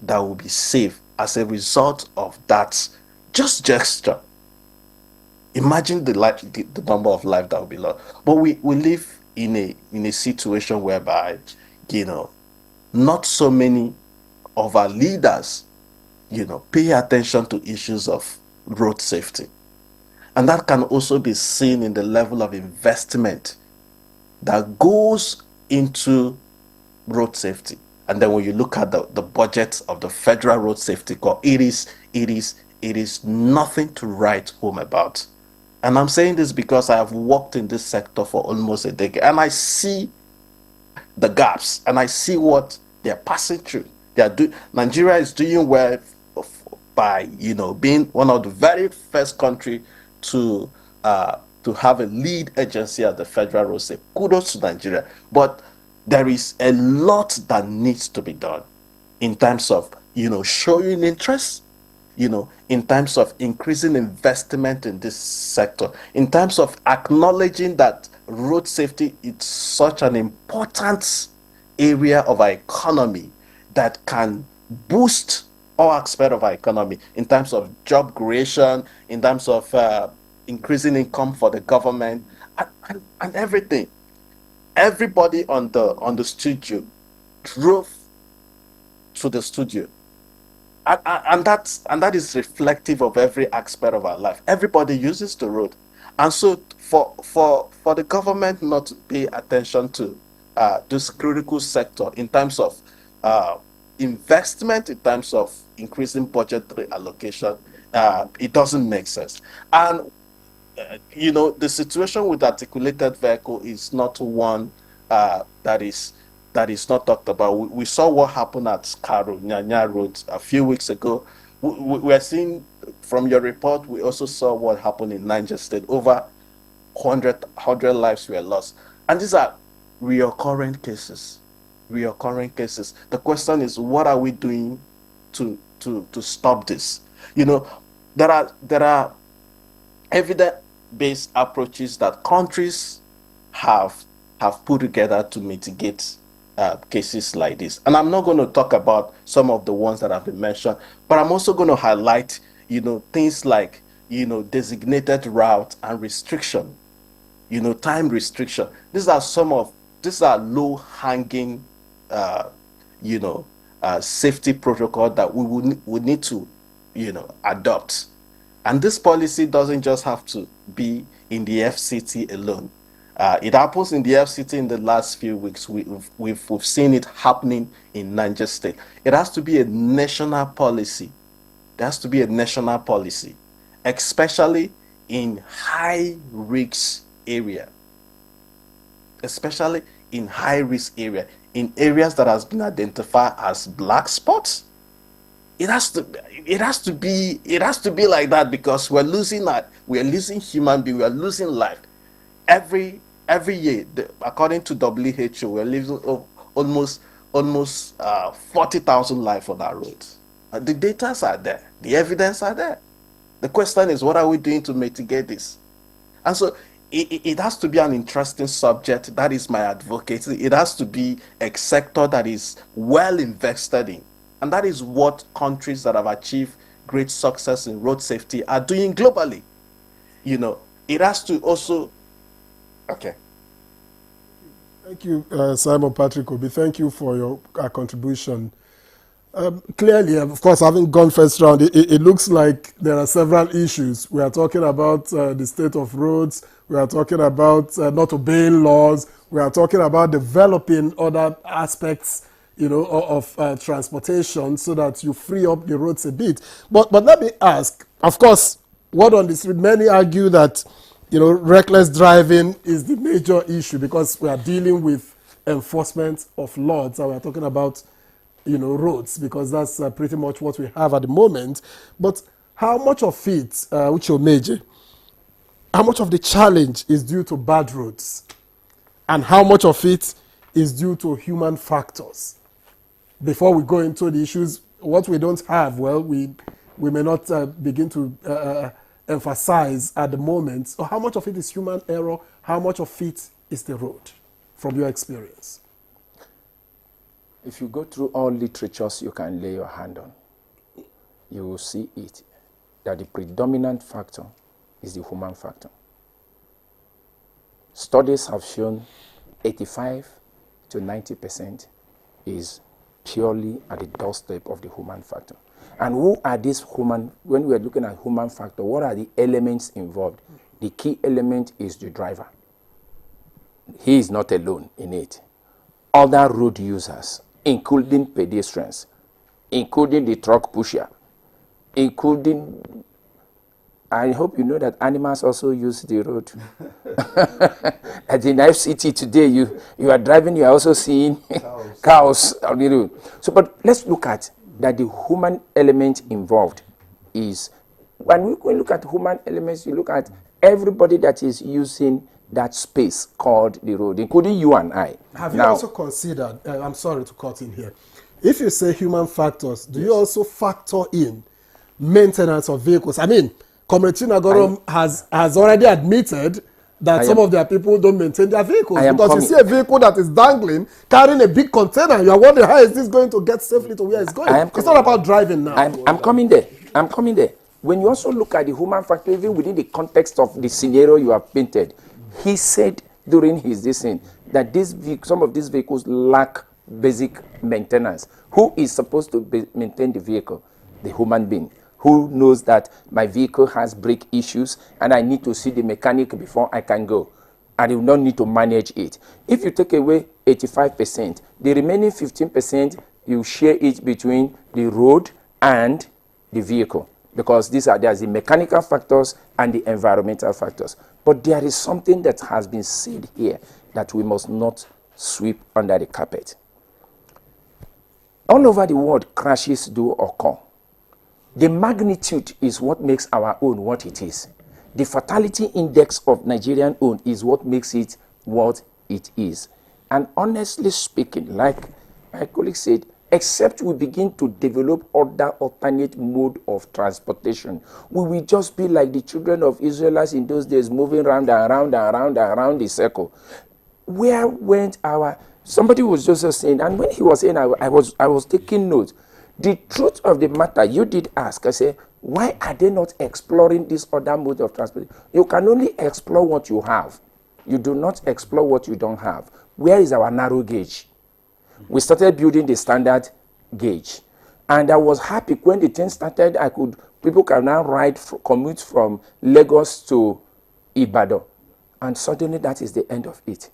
that will be saved as a result of that just gesture. Imagine the number of lives that will be lost. But we live in a situation whereby, not so many of our leaders, pay attention to issues of road safety. And that can also be seen in the level of investment that goes into road safety. And then when you look at the budget of the Federal Road Safety Corps, it is nothing to write home about. And I'm saying this because I have worked in this sector for almost a decade, and I see the gaps, and I see what they're passing through. Nigeria is doing well by being one of the very first country to have a lead agency at the Federal Road Safety. Kudos to Nigeria, but there is a lot that needs to be done in terms of showing interest, in terms of increasing investment in this sector, in terms of acknowledging that road safety is such an important area of our economy that can boost all aspects of our economy in terms of job creation, in terms of increasing income for the government, and everything. Everybody on the studio drove to the studio. And that is reflective of every aspect of our life. Everybody uses the road. And so for the government not to pay attention to this critical sector in terms of investment, in terms of increasing budgetary allocation, it doesn't make sense. And the situation with articulated vehicle is not one that is not talked about. We saw what happened at Karu Nyanya Road a few weeks ago. We are seeing from your report. We also saw what happened in Niger State. Over 100 lives were lost, and these are reoccurring cases. The question is, what are we doing to stop this? There are evidence-based approaches that countries have put together to mitigate cases like this. And I'm not going to talk about some of the ones that have been mentioned, but I'm also going to highlight, things like, designated route and restriction, time restriction. These are low-hanging, safety protocol that we would need to, adopt. And this policy doesn't just have to be in the FCT alone. It happens in the FCT in the last few weeks. We've seen it happening in Niger State. It has to be a national policy. There has to be a national policy, especially in high-risk area. Especially in high-risk area, in areas that has been identified as black spots. It has to be like that, because we're losing human beings, we're losing life. Every year, according to WHO, we're losing almost 40,000 lives on our roads. The data are there, the evidence are there. The question is, what are we doing to mitigate this? And so it has to be an interesting subject. That is my advocacy. It has to be a sector that is well invested in. And that is what countries that have achieved great success in road safety are doing globally. It has to also... Okay. Thank you, Simon Patrick Obi. Thank you for your contribution. Clearly, of course, having gone first round, it looks like there are several issues. We are talking about the state of roads. We are talking about not obeying laws. We are talking about developing other aspects, of transportation so that you free up the roads a bit. But let me ask, of course, word on the street, many argue that, reckless driving is the major issue because we are dealing with enforcement of laws and we are talking about, roads because that's pretty much what we have at the moment. But how much of it, Uche Omeje, how much of the challenge is due to bad roads? And how much of it is due to human factors? Before we go into the issues, what we don't have, well, we may not begin to emphasize at the moment. So how much of it is human error? How much of it is the road, from your experience? If you go through all literatures you can lay your hand on, you will see it, that the predominant factor is the human factor. Studies have shown 85 to 90% is purely at the doorstep of the human factor. And who are these human, when we are looking at human factor, what are the elements involved? The key element is the driver. He is not alone in it. Other road users, including pedestrians, including the truck pusher, including, I hope you know that animals also use the road. At the FCT today, you are driving, you are also seeing cows on the road. So, but let's look at that the human element involved is, when we look at human elements, you look at everybody that is using that space called the road, including you and I. Have you also considered, I'm sorry to cut in here, if you say human factors, do you also factor in maintenance of vehicles? I mean, Comrade Chinagorem has already admitted that some of their people don't maintain their vehicles. Because you see a vehicle that is dangling, carrying a big container, you are wondering how is this going to get safely to where it's going. It's not about driving now. I'm coming there. When you also look at the human factor, even within the context of the scenario you have painted, he said during his listening that some of these vehicles lack basic maintenance. Who is supposed to maintain the vehicle? The human being, who knows that my vehicle has brake issues and I need to see the mechanic before I can go. I do not need to manage it. If you take away 85%, the remaining 15%, you share it between the road and the vehicle. Because there's the mechanical factors and the environmental factors. But there is something that has been said here that we must not sweep under the carpet. All over the world, crashes do occur. The magnitude is what makes our own what it is. The fatality index of Nigerian own is what makes it what it is. And honestly speaking, like my colleague said, except we begin to develop other alternate mode of transportation, we will just be like the children of Israelites in those days, moving round and round and round and round the circle. Where went somebody was just saying, and when he was saying, I was taking notes. The truth of the matter, you did ask, I say, why are they not exploring this other mode of transportation? You can only explore what you have. You do not explore what you don't have. Where is our narrow gauge? We started building the standard gauge. And I was happy when the thing started, people can now commute from Lagos to Ibadan. And suddenly that is the end of it.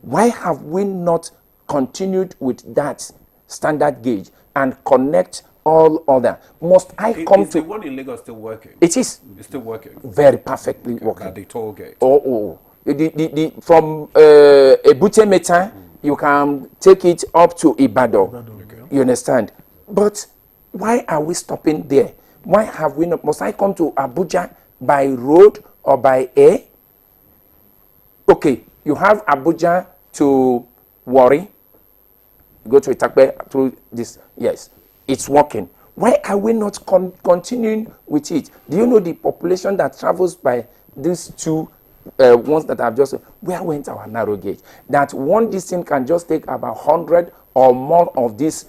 Why have we not continued with that standard gauge and connect all other? Must I come to... the one in Lagos still working? It is. It's still working? Very perfectly working. At the toll gate? From Ebute Meta, you can take it up to Ibadan. Okay. You understand? But why are we stopping there? Why have we not? Must I come to Abuja by road or by air? Okay, you have Abuja to Warri. Go to Itakpe through this. Yes, it's working. Why are we not continuing with it? Do you know the population that travels by these two ones that I've just... Where went our narrow gauge? That one distance can just take about 100 or more of these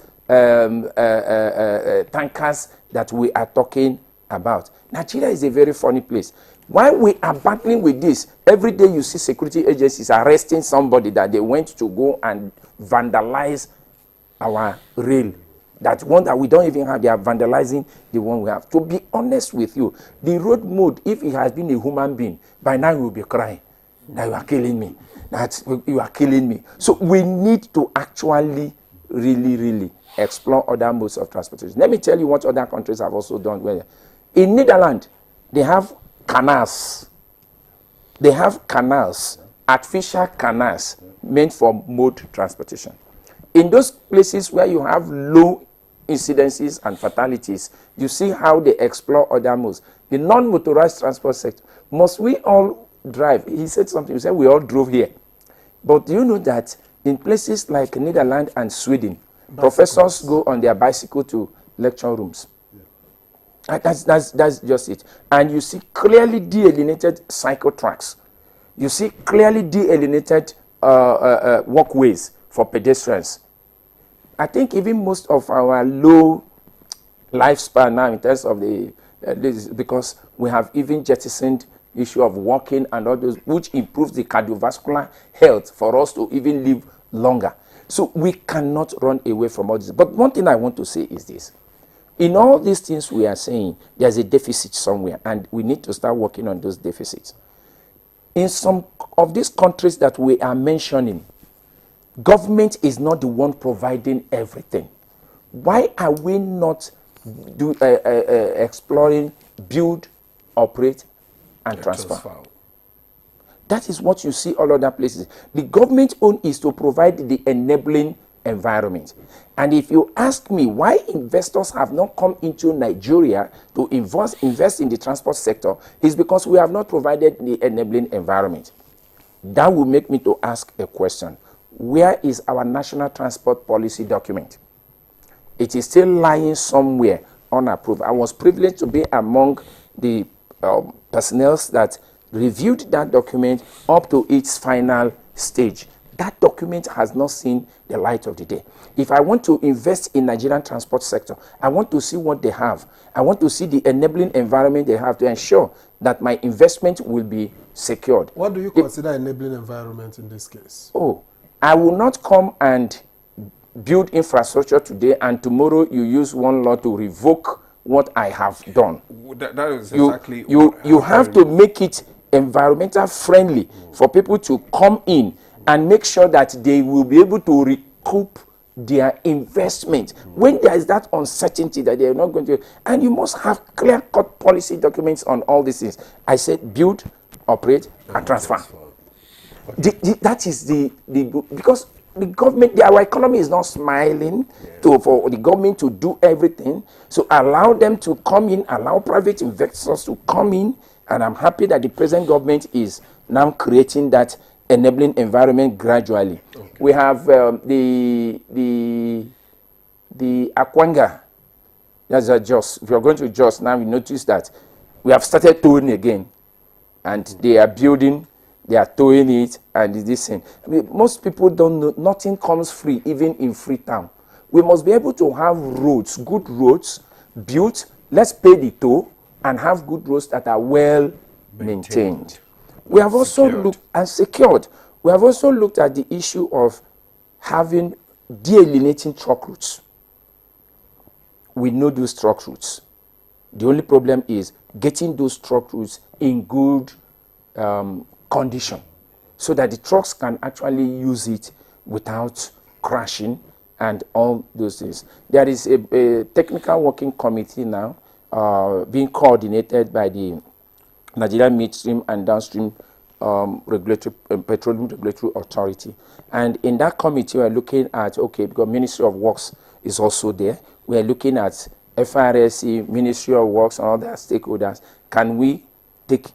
tankers that we are talking about. Nigeria is a very funny place. While we are battling with this, every day you see security agencies arresting somebody that they went to go and vandalize our rail. That one that we don't even have, they are vandalizing the one we have. To be honest with you, the road mode, if it has been a human being, by now you will be crying that you are killing me, that you are killing me. So we need to actually really explore other modes of transportation. Let me tell you what other countries have also done. In Netherlands, they have canals. They have canals, artificial canals meant for mode transportation. In those places where you have low incidences and fatalities, you see how they explore other modes. The non-motorized transport sector, must we all drive? He said something, he said we all drove here. But do you know that in places like Netherlands and Sweden, professors go on their bicycle to lecture rooms? That's just it. And you see clearly delineated cycle tracks. You see clearly delineated walkways for pedestrians. I think even most of our low lifespan now in terms of this, because we have even jettisoned issue of walking and all those, which improves the cardiovascular health for us to even live longer. So we cannot run away from all this. But one thing I want to say is this. In all these things we are saying, there's a deficit somewhere, and we need to start working on those deficits. In some of these countries that we are mentioning, government is not the one providing everything. Why are we not exploring build, operate, and transfer? That is what you see all other places. The government own is to provide the enabling environment. And if you ask me why investors have not come into Nigeria to invest in the transport sector, it's because we have not provided the enabling environment. That will make me to ask a question. Where is our national transport policy document? It is still lying somewhere unapproved. I was privileged to be among the personnel that reviewed that document up to its final stage. That document has not seen the light of the day. If I want to invest in Nigerian transport sector, I want to see what they have. I want to see the enabling environment they have to ensure that my investment will be secured. What do you consider enabling environment in this case? Oh, I will not come and build infrastructure today and tomorrow you use one law to revoke what I have done. That is exactly you have to make it environmental friendly for people to come in and make sure that they will be able to recoup their investment when there is that uncertainty that they are not going to. And you must have clear-cut policy documents on all these things. I said build, operate, and transfer. That is because the government, our economy is not smiling for the government to do everything. So allow them to come in, allow private investors to come in, and I'm happy that the present government is now creating that enabling environment gradually. Okay. We have the Akwanga. That's a Jos. If you're going to Jos now, we notice that we have started towing again, and they are building. They are towing it, and this thing. I mean, most people don't know. Nothing comes free, even in Freetown. We must be able to have roads, good roads, built. Let's pay the toll and have good roads that are well maintained. We have also looked and secured. We have also looked at the issue of having de-alienating truck routes. We know those truck routes. The only problem is getting those truck routes in good condition so that the trucks can actually use it without crashing and all those things. There is a technical working committee now being coordinated by the Nigerian Midstream and Downstream Petroleum Regulatory Authority. And in that committee, we're looking at, because Ministry of Works is also there, we're looking at FRSC, Ministry of Works, and other stakeholders. Can we take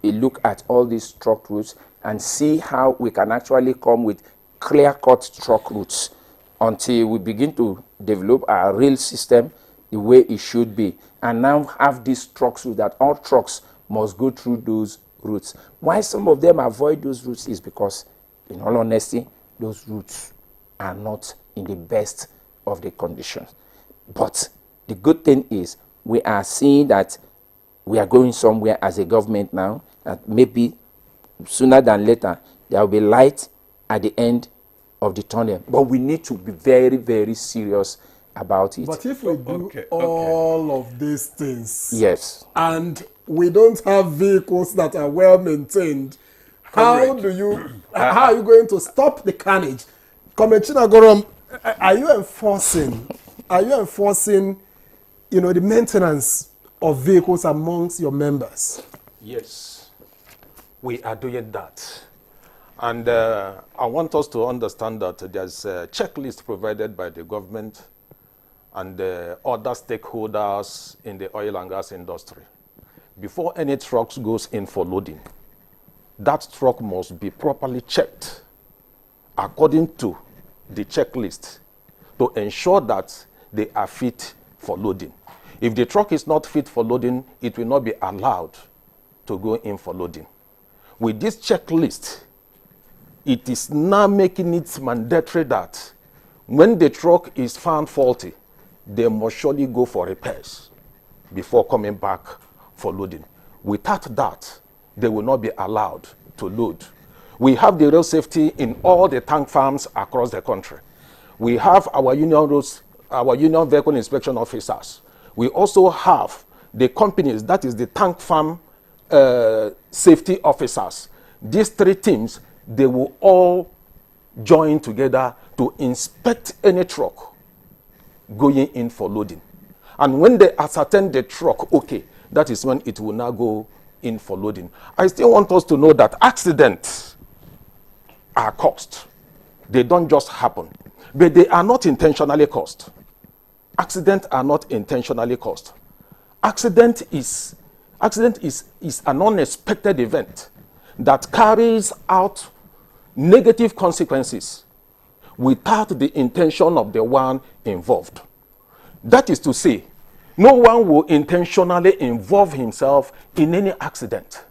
a look at all these truck routes and see how we can actually come with clear-cut truck routes until we begin to develop our rail system the way it should be, and now have these trucks so that all trucks must go through those routes. Why some of them avoid those routes is because, in all honesty, those routes are not in the best of the conditions. But the good thing is we are seeing that we are going somewhere as a government now, that maybe sooner than later there will be light at the end of the tunnel. But we need to be very, very serious about it. But if we do all of these things, yes, and we don't have vehicles that are well maintained, how are you going to stop the carnage? Comrade Chinagorom Are you enforcing, the maintenance of vehicles amongst your members? Yes, we are doing that. And I want us to understand that there's a checklist provided by the government and other stakeholders in the oil and gas industry. Before any trucks goes in for loading, that truck must be properly checked according to the checklist to ensure that they are fit for loading. If the truck is not fit for loading, it will not be allowed to go in for loading. With this checklist, it is now making it mandatory that when the truck is found faulty, they must surely go for repairs before coming back for loading. Without that, they will not be allowed to load. We have the road safety in all the tank farms across the country. We have our union vehicle inspection officers. We also have the companies, that is the tank farm safety officers. These three teams, they will all join together to inspect any truck going in for loading. And when they ascertain the truck, okay, that is when it will now go in for loading. I still want us to know that accidents are caused. They don't just happen, but they are not intentionally caused. Accidents are not intentionally caused. Accident is an unexpected event that carries out negative consequences without the intention of the one involved. That is to say, no one will intentionally involve himself in any accident.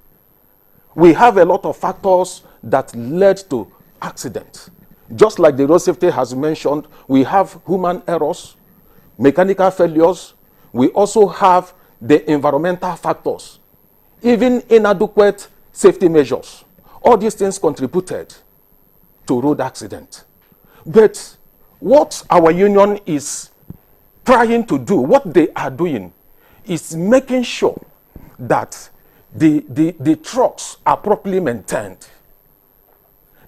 We have a lot of factors that led to accidents. Just like the road safety has mentioned, we have human errors, mechanical failures. We also have the environmental factors, even inadequate safety measures. All these things contributed to road accident. But what our union is trying to do, what they are doing, is making sure that the trucks are properly maintained.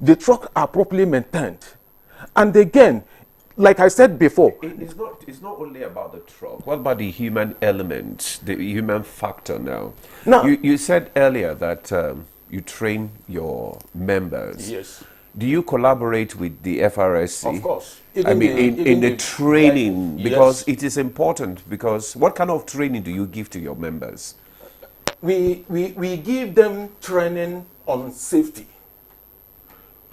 The trucks are properly maintained. And again, like I said before, it's not only about the truck. What about the human element, the human factor now? Now you said earlier that you train your members. Yes. Do you collaborate with the FRSC? Of course. In the training, because yes. it is important, because what kind of training do you give to your members? We give them training on safety.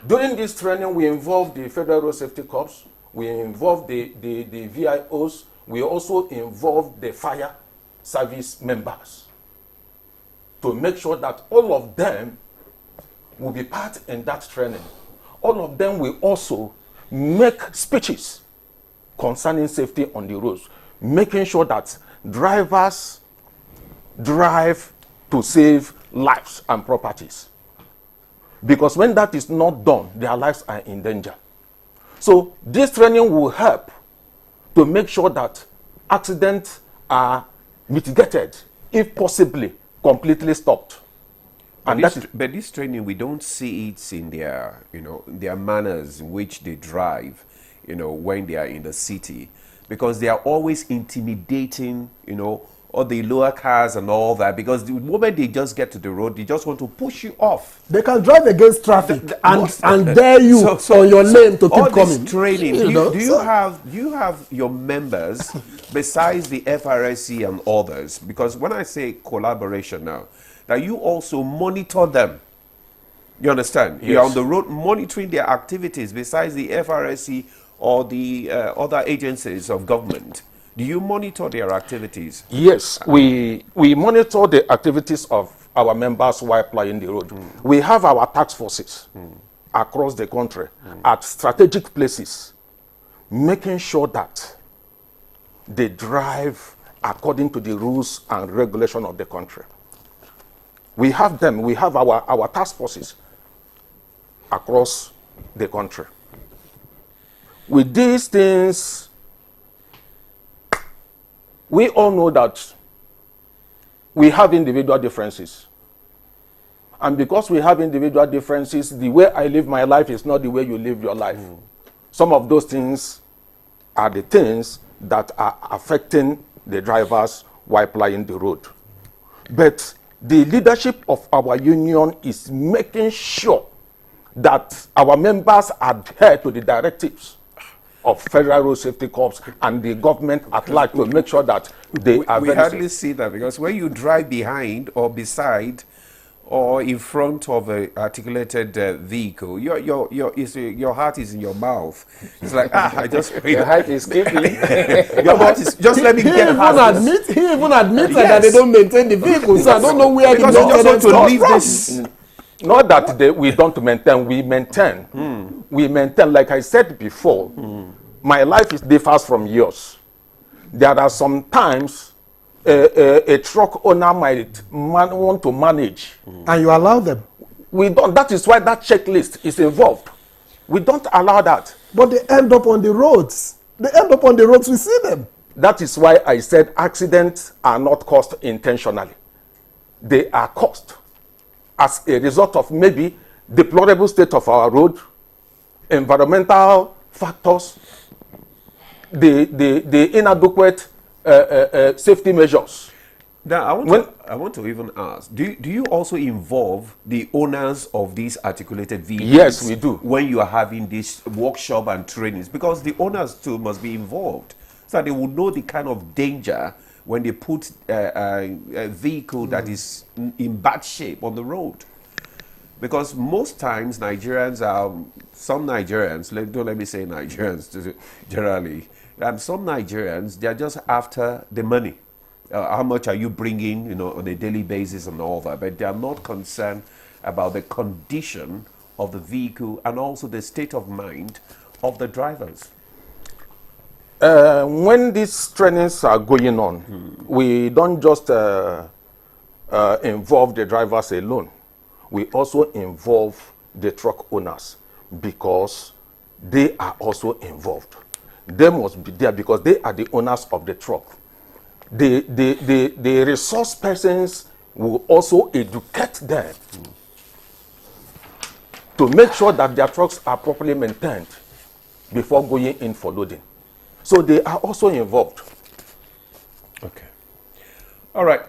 During this training, we involve the Federal Road Safety Corps, we involve the VIOs, we also involve the fire service members to make sure that all of them will be part in that training. All of them will also make speeches concerning safety on the roads, making sure that drivers drive to save lives and properties. Because when that is not done, their lives are in danger. So this training will help to make sure that accidents are mitigated, if possibly completely stopped. And but this training, we don't see it in their, their manners in which they drive, when they are in the city, because they are always intimidating, all the lower cars and all that, because the moment they just get to the road, they just want to push you off. They can drive against traffic and dare you on your lane to keep coming. Training. Do you have your members besides the FRSC and others? Because when I say collaboration now, that you also monitor them. You understand? Yes. You're on the road monitoring their activities besides the FRSC or the other agencies of government. Do you monitor their activities? Yes, we monitor the activities of our members while plying the road. We have our task forces across the country at strategic places, making sure that they drive according to the rules and regulation of the country. We have them, we have our task forces across the country. With these things, we all know that we have individual differences. And because we have individual differences, the way I live my life is not the way you live your life. Some of those things are the things that are affecting the drivers while plying the road. But the leadership of our union is making sure that our members adhere to the directives of Federal Road Safety Corps and the government at large to make sure that they are We very hardly safe. see that because when you drive behind or beside or in front of a articulated vehicle, your heart is in your mouth. It's like, I just... Your heart is skipping. Your heart is... Just let me get past this. He even admitted Yes. that they don't maintain the vehicle, so I don't know where Because the you just want to maintenance leave comes this... from. Not that we don't maintain, we maintain. We maintain, like I said before, my life differs from yours. There are some times a truck owner might want to manage. And you allow them. We don't. That is why that checklist is involved. We don't allow that. But they end up on the roads. They end up on the roads, we see them. That is why I said accidents are not caused intentionally. They are caused as a result of maybe deplorable state of our road, environmental factors, the inadequate safety measures. Now, I want to even ask, do you also involve the owners of these articulated vehicles? Yes, we do. When you are having this workshop and trainings, because the owners too must be involved, so that they will know the kind of danger when they put a vehicle that is in bad shape on the road. Because most times Nigerians are, some Nigerians, don't let me say Nigerians generally, some Nigerians, they are just after the money. How much are you bringing, on a daily basis and all that, but they are not concerned about the condition of the vehicle and also the state of mind of the drivers. When these trainings are going on, we don't just involve the drivers alone. We also involve the truck owners because they are also involved. They must be there because they are the owners of the truck. The resource persons will also educate them to make sure that their trucks are properly maintained before going in for loading. So they are also involved. Okay. All right.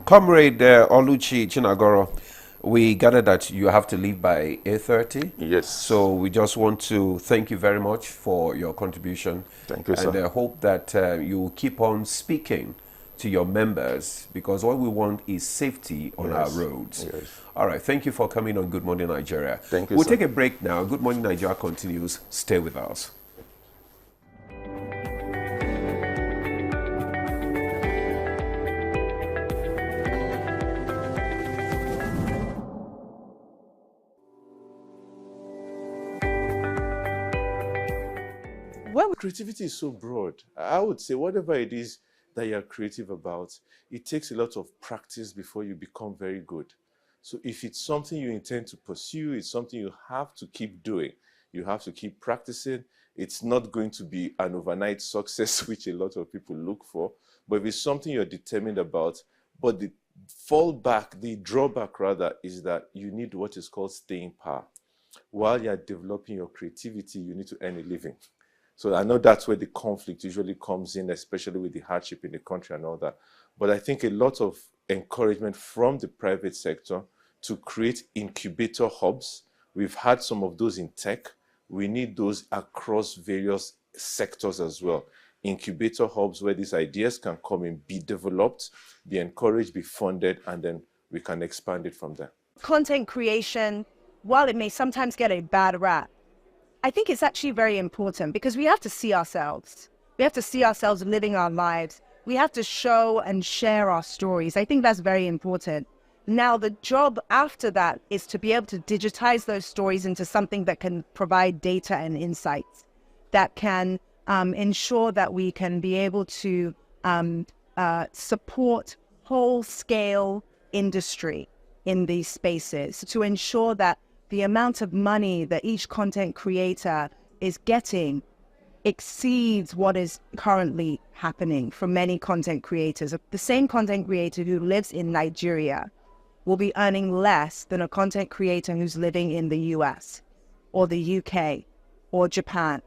Comrade Oluchi Chinagoro, we gather that you have to leave by 8:30. Yes. So we just want to thank you very much for your contribution. Thank you, and sir. I hope that you will keep on speaking to your members because all we want is safety on our roads. Yes. All right. Thank you for coming on Good Morning Nigeria. Thank you, We'll sir. take a break now. Good Morning Nigeria continues. Stay with us. Well, creativity is so broad. I would say whatever it is that you're creative about, it takes a lot of practice before you become very good. So if it's something you intend to pursue, it's something you have to keep doing. You have to keep practicing. It's not going to be an overnight success, which a lot of people look for. But if it's something you're determined about, but the drawback rather, is that you need what is called staying power. While you're developing your creativity, you need to earn a living. So I know that's where the conflict usually comes in, especially with the hardship in the country and all that. But I think a lot of encouragement from the private sector to create incubator hubs. We've had some of those in tech. We need those across various sectors as well. Incubator hubs where these ideas can come in, be developed, be encouraged, be funded, and then we can expand it from there. Content creation, while it may sometimes get a bad rap, I think it's actually very important because we have to see ourselves. We have to see ourselves living our lives. We have to show and share our stories. I think that's very important. Now, the job after that is to be able to digitize those stories into something that can provide data and insights, that can ensure that we can be able to support whole-scale industry in these spaces, to ensure that the amount of money that each content creator is getting exceeds what is currently happening for many content creators. The same content creator who lives in Nigeria will be earning less than a content creator who's living in the US or the UK or Japan.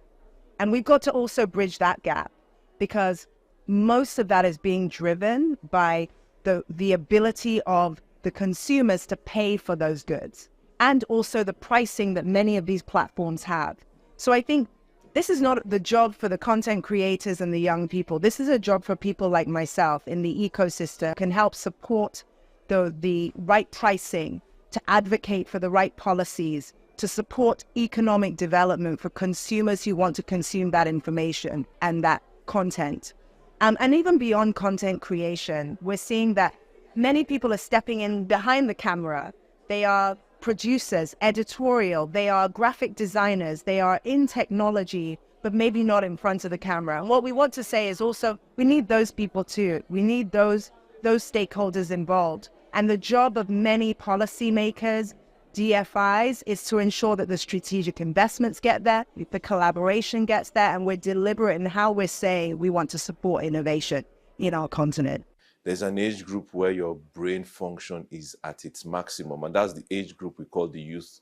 And we've got to also bridge that gap, because most of that is being driven by the ability of the consumers to pay for those goods, and also the pricing that many of these platforms have. So I think this is not the job for the content creators and the young people. This is a job for people like myself in the ecosystem, can help support the right pricing, to advocate for the right policies, to support economic development for consumers who want to consume that information and that content. And even beyond content creation, we're seeing that many people are stepping in behind the camera. They are producers, editorial, they are graphic designers, they are in technology, but maybe not in front of the camera. And what we want to say is also, we need those people too. We need those stakeholders involved. And the job of many policymakers, DFIs, is to ensure that the strategic investments get there, the collaboration gets there, and we're deliberate in how we're saying we want to support innovation in our continent. There's an age group where your brain function is at its maximum, and that's the age group we call the youth,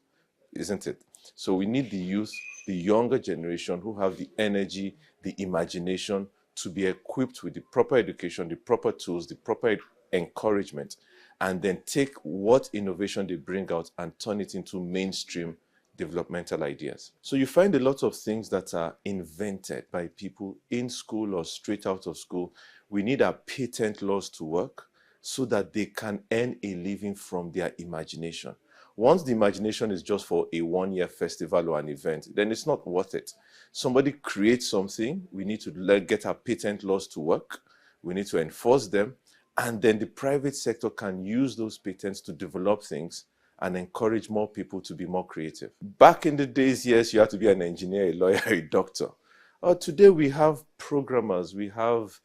isn't it? So we need the youth, the younger generation, who have the energy, the imagination, to be equipped with the proper education, the proper tools, the proper encouragement, and then take what innovation they bring out and turn it into mainstream developmental ideas. So you find a lot of things that are invented by people in school or straight out of school. We need our patent laws to work so that they can earn a living from their imagination. Once the imagination is just for a one-year festival or an event, then it's not worth it. Somebody creates something, we need to get our patent laws to work, we need to enforce them, and then the private sector can use those patents to develop things and encourage more people to be more creative. Back in the days, yes, you had to be an engineer, a lawyer, a doctor. Today we have programmers, we have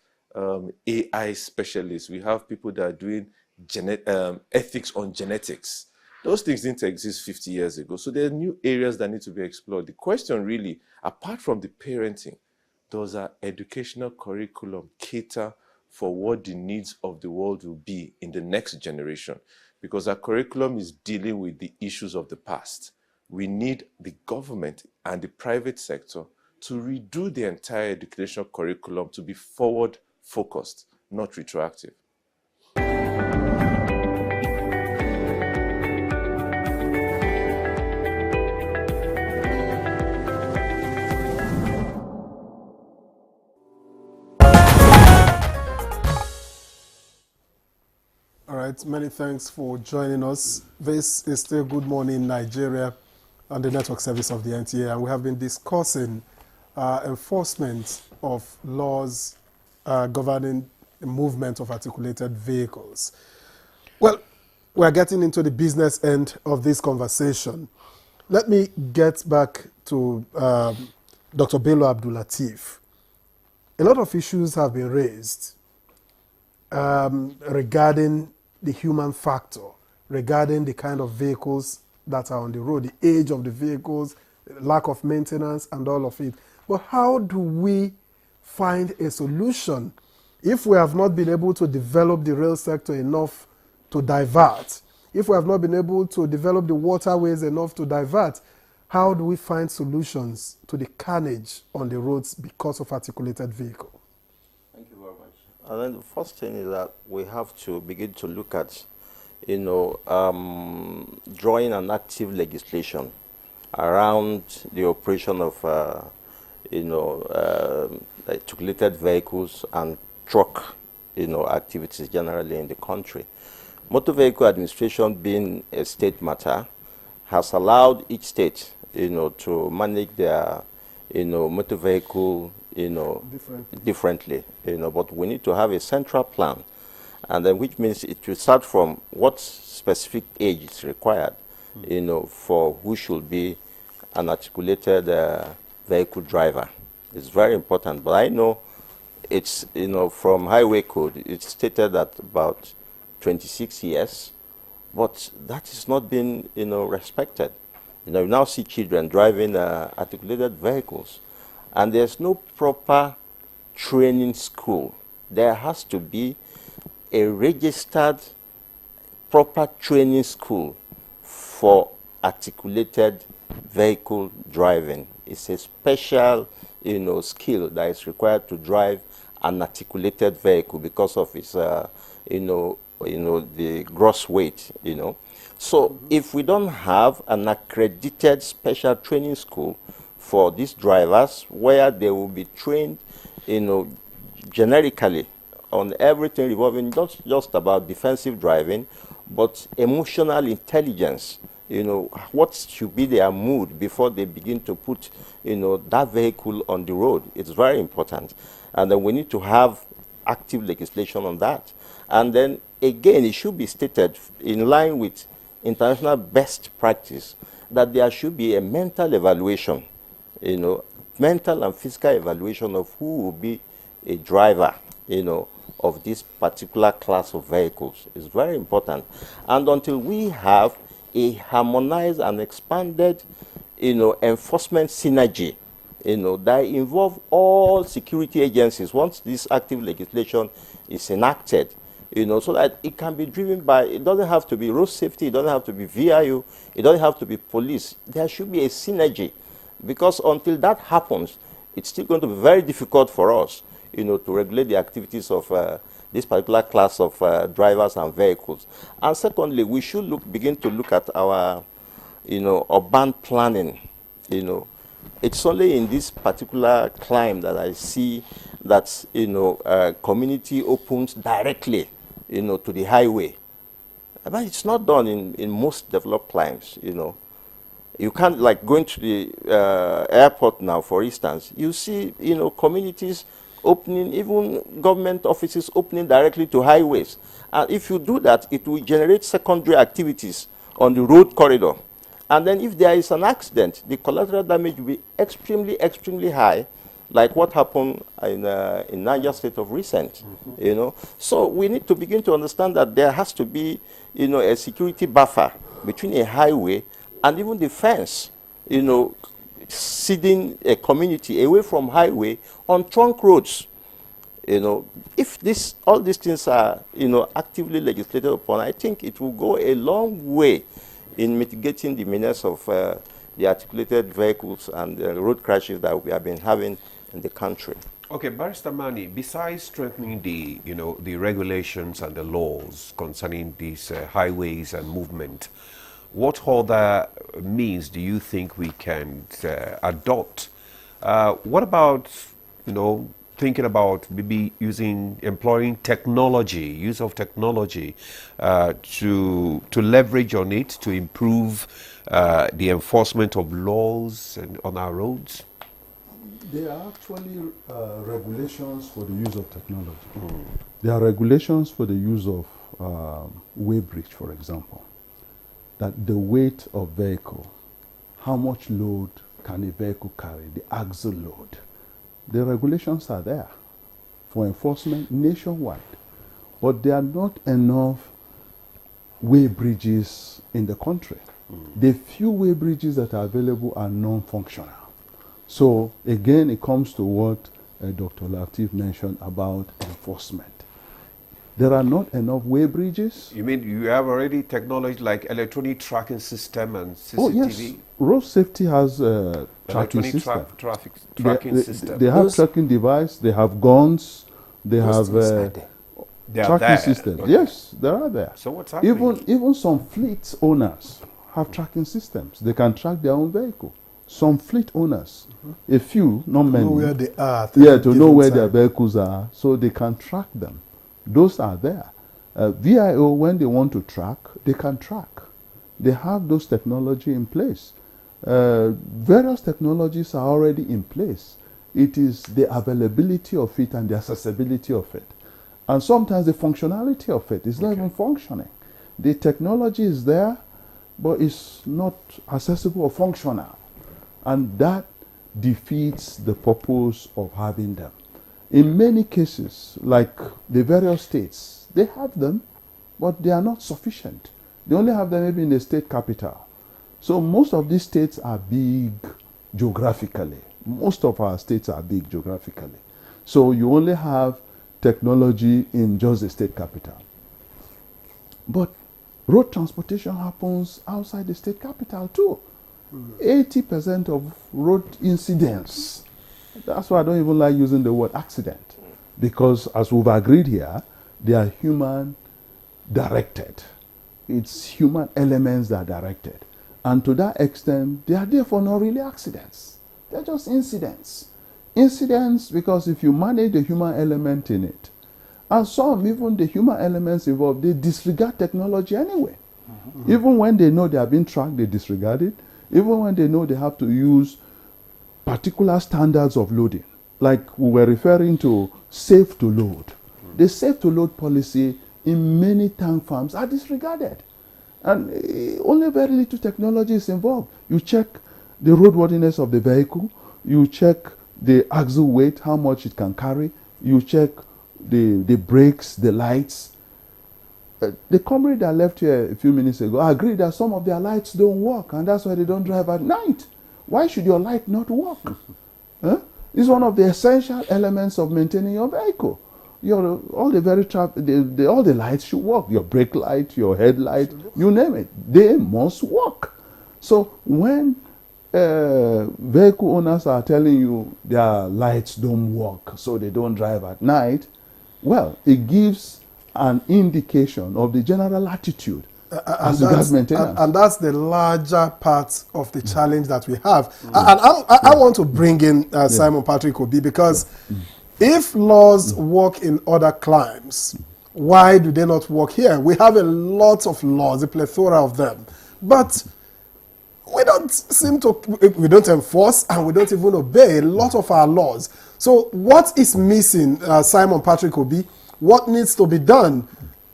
AI specialists, we have people that are doing ethics on genetics. Those things didn't exist 50 years ago. So there are new areas that need to be explored. The question really, apart from the parenting, does our educational curriculum cater for what the needs of the world will be in the next generation? Because our curriculum is dealing with the issues of the past. We need the government and the private sector to redo the entire educational curriculum to be forward-focused, not retroactive. All right, many thanks for joining us. This is still Good Morning Nigeria on the network service of the NTA, and we have been discussing enforcement of laws governing the movement of articulated vehicles. Well, we're getting into the business end of this conversation. Let me get back to Dr. Bello Abdul-Latif. A lot of issues have been raised regarding the human factor, regarding the kind of vehicles that are on the road, the age of the vehicles, lack of maintenance, and all of it. But how do we find a solution if we have not been able to develop the rail sector enough to divert? If we have not been able to develop the waterways enough to divert, how do we find solutions to the carnage on the roads because of articulated vehicles? Thank you very much. And then the first thing is that we have to begin to look at, drawing an active legislation around the operation of, articulated vehicles and truck, activities generally in the country. Motor Vehicle Administration, being a state matter, has allowed each state, to manage their, motor vehicle, differently, but we need to have a central plan, and then which means it will start from what specific age is required, for who should be an articulated vehicle driver. It's very important, but I know it's, from Highway Code, it's stated that about 26 years, but that is not being, respected. You now see children driving articulated vehicles, and there's no proper training school. There has to be a registered, proper training school for articulated vehicle driving. It's a special, skill that is required to drive an articulated vehicle because of its, the gross weight, So if we don't have an accredited special training school for these drivers where they will be trained, generically on everything revolving not just about defensive driving, but emotional intelligence, what should be their mood before they begin to put, that vehicle on the road. It's very important. And then we need to have active legislation on that. And then, again, it should be stated in line with international best practice that there should be a mental evaluation, mental and physical evaluation of who will be a driver, of this particular class of vehicles. Is very important. And until we have a harmonized and expanded, enforcement synergy, that involve all security agencies once this active legislation is enacted, so that it can be driven by, it doesn't have to be road safety, it doesn't have to be VIU, it doesn't have to be police. There should be a synergy, because until that happens, it's still going to be very difficult for us, to regulate the activities of this particular class of drivers and vehicles. And secondly, we should begin to look at our, urban planning. It's only in this particular climb that I see that, community opens directly, to the highway. But it's not done in most developed climes, You can't, like going to the airport now, for instance, you see, communities opening, even government offices opening directly to highways. And if you do that, it will generate secondary activities on the road corridor. And then if there is an accident, the collateral damage will be extremely, extremely high, like what happened in Niger State of recent, So we need to begin to understand that there has to be, a security buffer between a highway and even the fence, seeding a community away from highway on trunk roads. If all these things are, actively legislated upon, I think it will go a long way in mitigating the menace of the articulated vehicles and road crashes that we have been having in the country. Okay, Barrister Mani, besides strengthening the, the regulations and the laws concerning these highways and movement, what other means do you think we can adopt? What about, thinking about maybe employing technology, use of technology to leverage on it to improve the enforcement of laws on our roads? There are actually regulations for the use of technology. There are regulations for the use of weighbridge, for example. That the weight of vehicle, how much load can a vehicle carry, the axle load. The regulations are there for enforcement nationwide, but there are not enough weighbridges in the country. The few weighbridges that are available are non-functional. So again, it comes to what Dr. Latif mentioned about enforcement. There are not enough weighbridges. You mean you have already technology like electronic tracking system and CCTV? Oh yes, road safety has tracking system. Tracking system. They have tracking device. They have guns. They have tracking systems. Okay. Yes, they are there. So what's happening? Even some fleet owners have tracking systems. They can track their own vehicle. Some fleet owners, a few, not many. To know where they are. Yeah, to know where their vehicles are, so they can track them. Those are there. VIO, when they want to track, they can track. They have those technology in place. Various technologies are already in place. It is the availability of it and the accessibility of it. And sometimes the functionality of it is not even functioning. The technology is there, but it's not accessible or functional. And that defeats the purpose of having them. In many cases, like the various states, they have them, but they are not sufficient. They only have them maybe in the state capital. So most of these states are big geographically. Most of our states are big geographically. So you only have technology in just the state capital. But road transportation happens outside the state capital too. 80% of road incidents That's why I don't even like using the word accident, because as we've agreed here, they are human directed. It's human elements that are directed. And to that extent, they are therefore not really accidents. They're just incidents. Incidents because if you manage the human element in it, and some, even the human elements involved, they disregard technology anyway. Even when they know they are being tracked, they disregard it. Even when they know they have to use particular standards of loading, like we were referring to safe to load. The safe to load policy in many tank farms are disregarded. And only very little technology is involved. You check the roadworthiness of the vehicle, you check the axle weight, how much it can carry, you check the brakes, the lights. The comrade that left here a few minutes ago agreed that some of their lights don't work, and that's why they don't drive at night. Why should your light not work? Huh? It's one of the essential elements of maintaining your vehicle. All the lights should work. Your brake light, your headlight, you name it. They must work. So when vehicle owners are telling you their lights don't work, so they don't drive at night, well, it gives an indication of the general attitude as regards maintenance. And that's the larger part of the challenge that we have. And I want to bring in Simon Patrick Obi, because if laws work in other climes, why do they not work here? We have a lot of laws, a plethora of them, but we don't enforce, and we don't even obey a lot of our laws. So what is missing, Simon Patrick Obi? What needs to be done?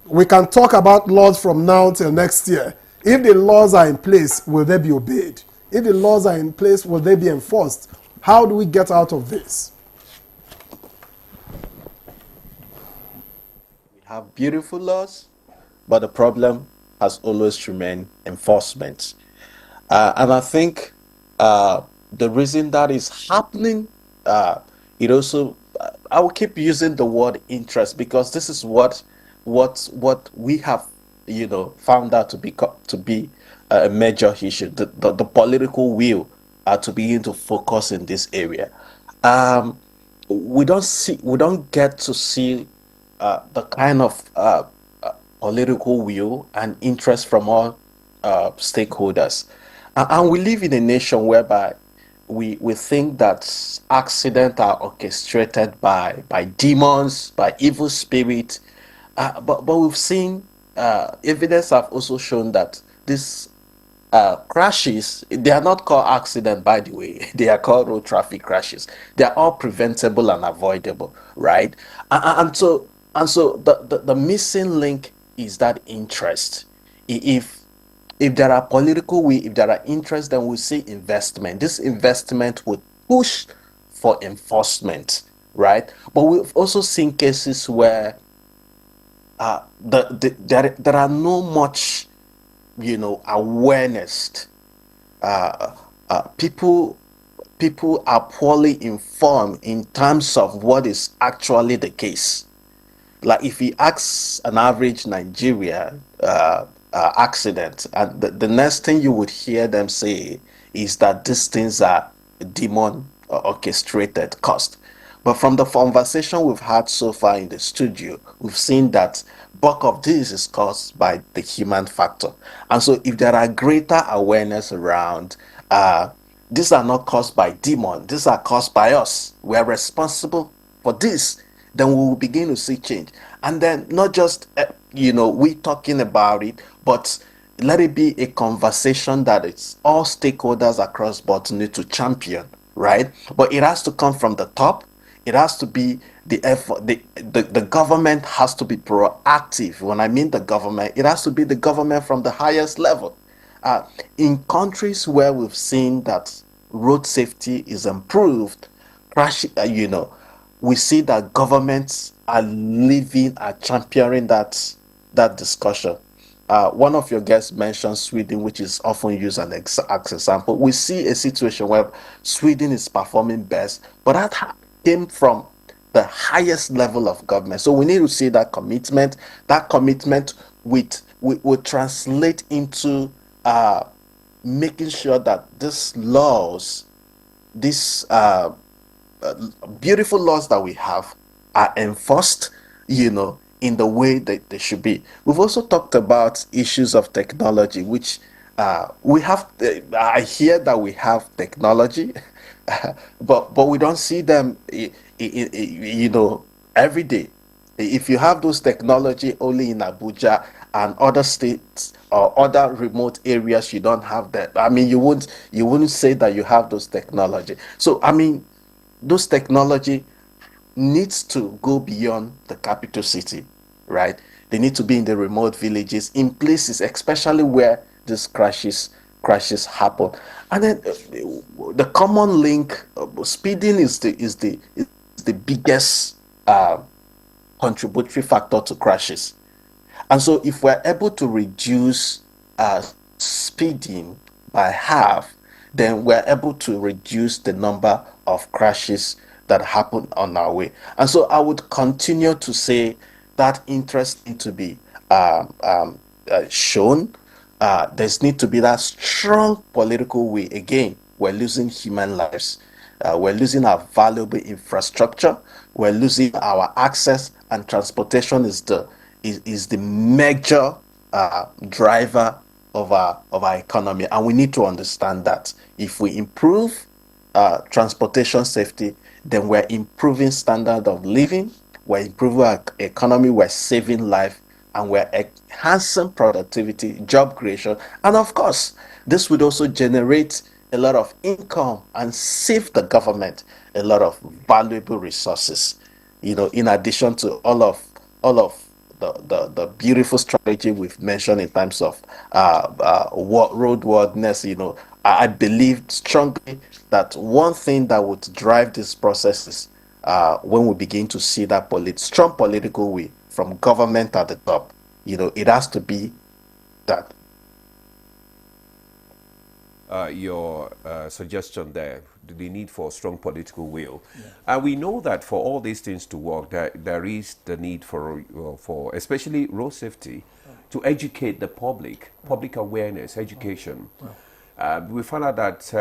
We can talk about laws from now till next year. If the laws are in place, will they be obeyed? If the laws are in place, will they be enforced? How do we get out of this? We have beautiful laws, but the problem has always remained enforcement. And I think the reason that is happening, it also, I will keep using the word interest, because this is what we have, found out to be a major issue. The political will to begin to focus in this area. We don't get to see the kind of political will and interest from all stakeholders, and we live in a nation whereby we think that accidents are orchestrated by demons, by evil spirits, but we've seen evidence have also shown that these crashes, they are not called accident, by the way. They are called road traffic crashes. They are all preventable and avoidable, right? And so the missing link is that interest. If there are political will, if there are interests, then we see investment. This investment would push for enforcement, right? But we've also seen cases where there are no much, awareness. People are poorly informed in terms of what is actually the case. Like if you ask an average Nigerian accident, and the next thing you would hear them say is that these things are demon orchestrated cost. But from the conversation we've had so far in the studio, we've seen that bulk of this is caused by the human factor. And so if there are greater awareness around, these are not caused by demon, these are caused by us. We are responsible for this. Then we will begin to see change. And then not just, we talking about it, but let it be a conversation that it's all stakeholders across board need to champion, right? But it has to come from the top. It has to be the effort. The government has to be proactive. When I mean the government, it has to be the government from the highest level. In countries where we've seen that road safety is improved, we see that governments are championing that discussion. One of your guests mentioned Sweden, which is often used as an example. We see a situation where Sweden is performing best, but that came from the highest level of government. So we need to see that commitment. That commitment will translate into making sure that these laws, these beautiful laws that we have are enforced, in the way that they should be. We've also talked about issues of technology, which we have. I hear that we have technology, but we don't see them, every day. If you have those technology only in Abuja and other states or other remote areas, you don't have that. I mean, you wouldn't say that you have those technology. So I mean, those technology needs to go beyond the capital city, right? They need to be in the remote villages, in places, especially where these crashes happen. And then the common link, speeding is the biggest contributory factor to crashes. And so if we're able to reduce speeding by half, then we're able to reduce the number of crashes that happen on our way. And so I would continue to say that interest needs to be shown. There's need to be that strong political will. Again, we're losing human lives. We're losing our valuable infrastructure. We're losing our access, and transportation is the major driver of our economy. And we need to understand that if we improve transportation safety, then we're improving standard of living, we're improving our economy, we're saving life, and we're enhancing productivity, job creation. And of course, this would also generate a lot of income and save the government a lot of valuable resources, in addition to all of the beautiful strategy we've mentioned in terms of roadworthiness. I believe strongly that one thing that would drive this process is when we begin to see that strong political will from government at the top. It has to be that. Your suggestion there, the need for strong political will. And we know that for all these things to work, there is the need for especially road safety, to educate the public awareness, education. We found out that,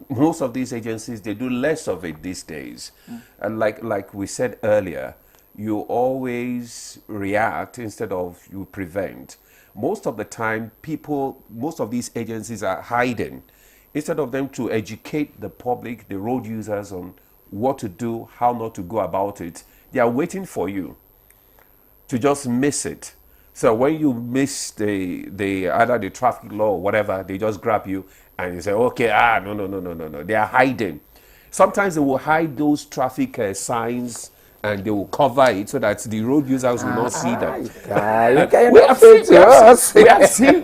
most of these agencies, they do less of it these days. And like we said earlier, you always react instead of you prevent. Most of the time, most of these agencies are hiding. Instead of them to educate the public, the road users, on what to do, how not to go about it, they are waiting for you to just miss it. So when you miss either the traffic law or whatever, they just grab you and you say, okay, no. They are hiding. Sometimes they will hide those traffic signs and they will cover it so that the road users will not see them.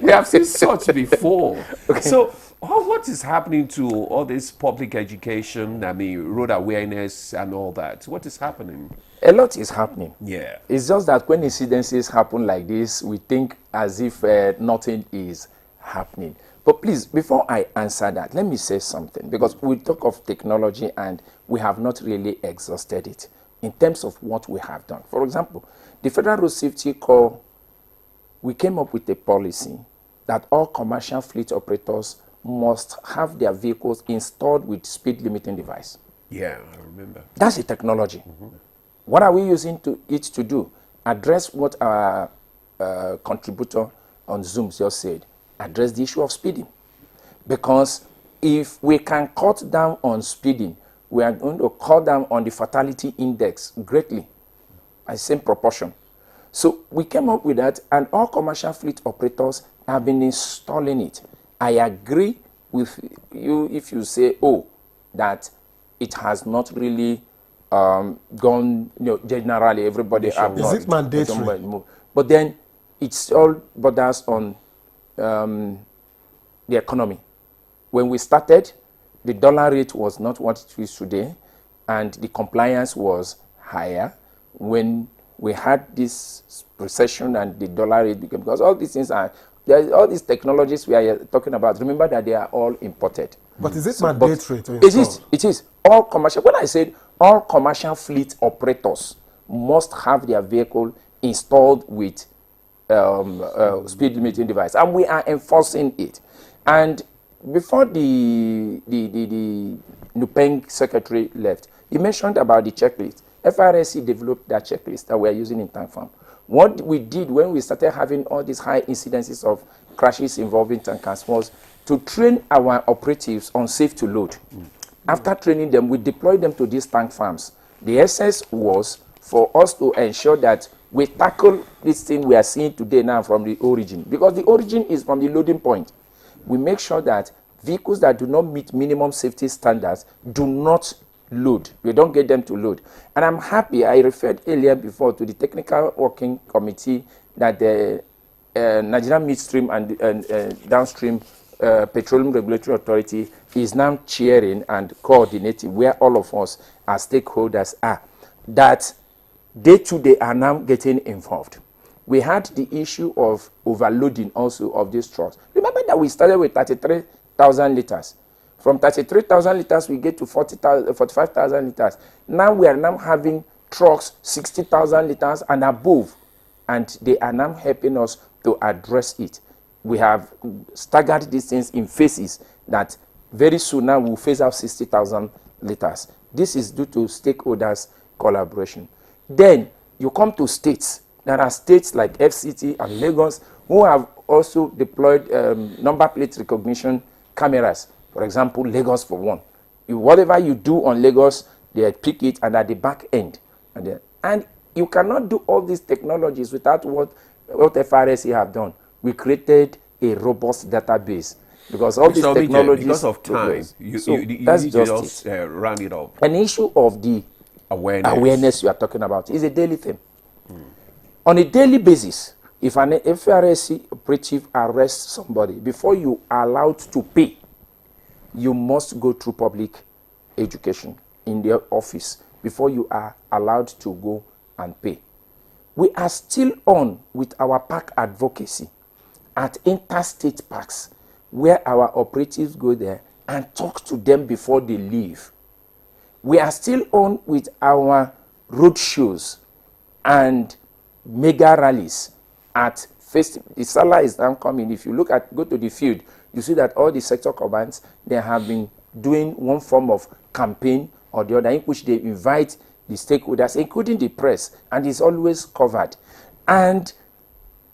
We have seen such before. Okay. So what is happening to all this public education, road awareness and all that? What is happening? A lot is happening. Yeah. It's just that when incidences happen like this, we think as if nothing is happening. But please, before I answer that, let me say something, because we talk of technology and we have not really exhausted it in terms of what we have done. For example, the Federal Road Safety Corps, we came up with a policy that all commercial fleet operators must have their vehicles installed with speed limiting device. Yeah, I remember. That's the technology. What are we using it to do? Address what our contributor on Zoom just said. Address the issue of speeding. Because if we can cut down on speeding, we are going to cut down on the fatality index greatly, by same proportion. So we came up with that, and all commercial fleet operators have been installing it. I agree with you if you say, that it has not really gone, generally everybody have Is it mandatory? But then it's all borders on the economy. When we started, the dollar rate was not what it is today, and the compliance was higher. When we had this recession and the dollar rate became, because all these things are, all these technologies we are talking about, remember that they are all imported. But is it mandatory to install? It is. All commercial, when I said all commercial fleet operators must have their vehicle installed with speed limiting device, and we are enforcing it. And before the Nupeng secretary left, he mentioned about the checklist. FRSC developed that checklist that we are using in Tank Farm. What we did when we started having all these high incidences of crashes involving tankers was to train our operatives on safe to load. After training them, we deployed them to these tank farms. The essence was for us to ensure that we tackle this thing we are seeing today now from the origin, because the origin is from the loading point. We make sure that vehicles that do not meet minimum safety standards do not load. We don't get them to load. And I'm happy, I referred earlier before to the technical working committee that the Nigerian Midstream and Downstream Petroleum Regulatory Authority is now chairing and coordinating, where all of us as stakeholders are, that day to day are now getting involved. We had the issue of overloading also of these trucks. Remember that we started with 33,000 liters. From 33,000 liters, we get to 45,000 liters. Now we are now having trucks 60,000 liters and above, and they are now helping us to address it. We have staggered these things in phases that very soon now we'll phase out 60,000 liters. This is due to stakeholders' collaboration. Then you come to states. There are states like FCT and Lagos who have also deployed number plate recognition cameras. For example, Lagos for one. Whatever you do on Lagos, they pick it and at the back end. And you cannot do all these technologies without what FRSC have done. We created a robust database because all these technologies. Because of time, you need to just round it up. An issue of the awareness you are talking about is a daily thing. On a daily basis, if an FRSC operative arrests somebody, before you are allowed to pay, you must go through public education in their office before you are allowed to go and pay. We are still on with our park advocacy at interstate parks, where our operatives go there and talk to them before they leave. We are still on with our road shows and mega rallies at festival. The Salah is now coming. If you go to the field, you see that all the sector commands, they have been doing one form of campaign or the other in which they invite the stakeholders, including the press, and it's always covered. And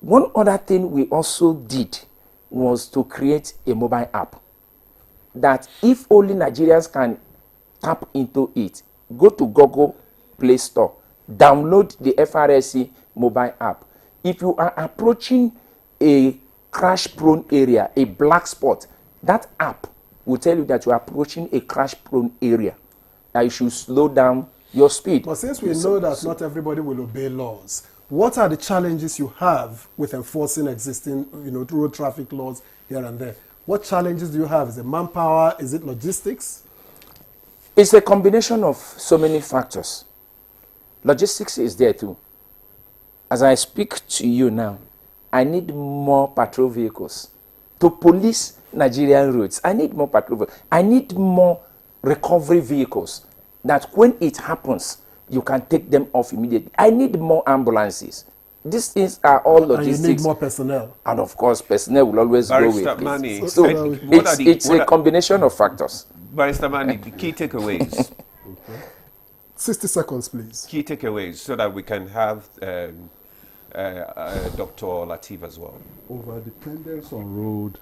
one other thing we also did was to create a mobile app that if only Nigerians can tap into it, go to Google Play Store, download the FRSC mobile app. If you are approaching a crash-prone area, a black spot, that app will tell you that you are approaching a crash-prone area, that you should slow down your speed. But since we know that not everybody will obey laws, what are the challenges you have with enforcing existing, road traffic laws here and there? What challenges do you have? Is it manpower? Is it logistics? It's a combination of so many factors. Logistics is there too. As I speak to you now, I need more patrol vehicles to police Nigerian roads. I need more patrol vehicles. I need more recovery vehicles that when it happens, you can take them off immediately. I need more ambulances. These things are all logistics. And you need more personnel. And of course, personnel will always Barrister go with Mani, it. So it's a combination of factors. Barrister Mani, the key takeaways. 60 seconds, please. Key takeaways so that we can have Dr. Lateef as well. Over-dependence on road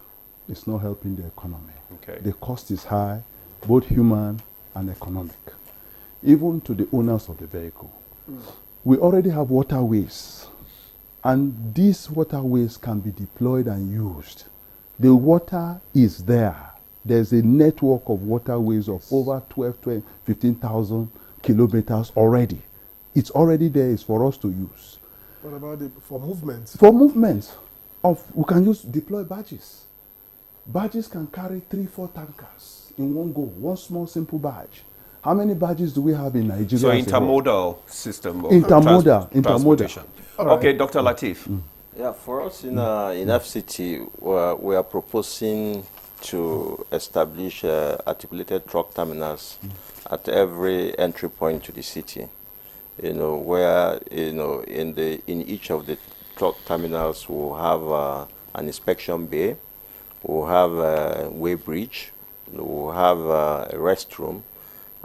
is not helping the economy. Okay. The cost is high, both human and economic, even to the owners of the vehicle. We already have waterways, and these waterways can be deployed and used. The water is there. There's a network of waterways of over 15,000 kilometers already. It's already there. It's for us to use. What about for movement? For movement, we can deploy barges. Barges can carry 3-4 tankers in one go, one small simple barge. How many barges do we have in Nigeria? So intermodal system of intermodal. Okay, Dr. Lateef. Yeah, for us in FCT, we are proposing to establish articulated truck terminals at every entry point to the city. Where in each of the truck terminals we'll have an inspection bay, we'll have a weigh bridge, we'll have a restroom,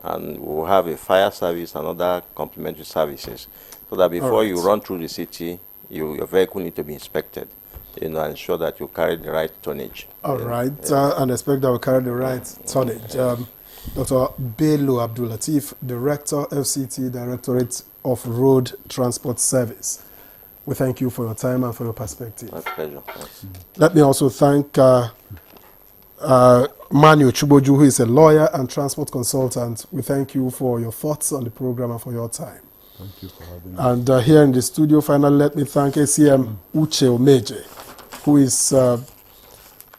and we'll have a fire service and other complementary services, so that before you run through the city, your vehicle need to be inspected, ensure that you carry the right tonnage. All right, and expect that we carry the right tonnage. Dr. Bello Abdul Latif, Director, FCT, Directorate of Road Transport Service. We thank you for your time and for your perspective. My pleasure. Thanks. Let me also thank Manu Chuboju, who is a lawyer and transport consultant. We thank you for your thoughts on the program and for your time. Thank you for having me. And here in the studio, finally, let me thank ACM Uche Omeje, who is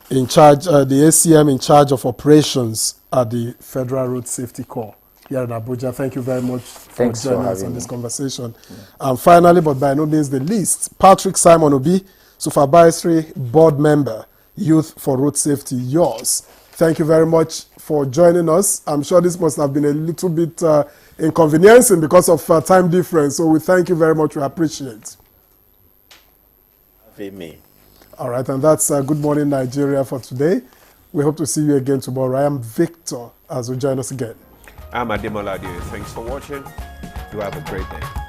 in charge, the ACM in charge of operations at the Federal Road Safety Corps here in Abuja. Thank you very much for joining us on this conversation. And finally, but by no means the least, Patrick Simon Obi, Supervisory Board Member, Youth for Road Safety, yours. Thank you very much for joining us. I'm sure this must have been a little bit inconveniencing because of time difference. So we thank you very much. We appreciate me. All right, and that's Good Morning Nigeria for today. We hope to see you again tomorrow. I am Victor, as we join us again. I'm Ademola Adio. Thanks for watching. You have a great day.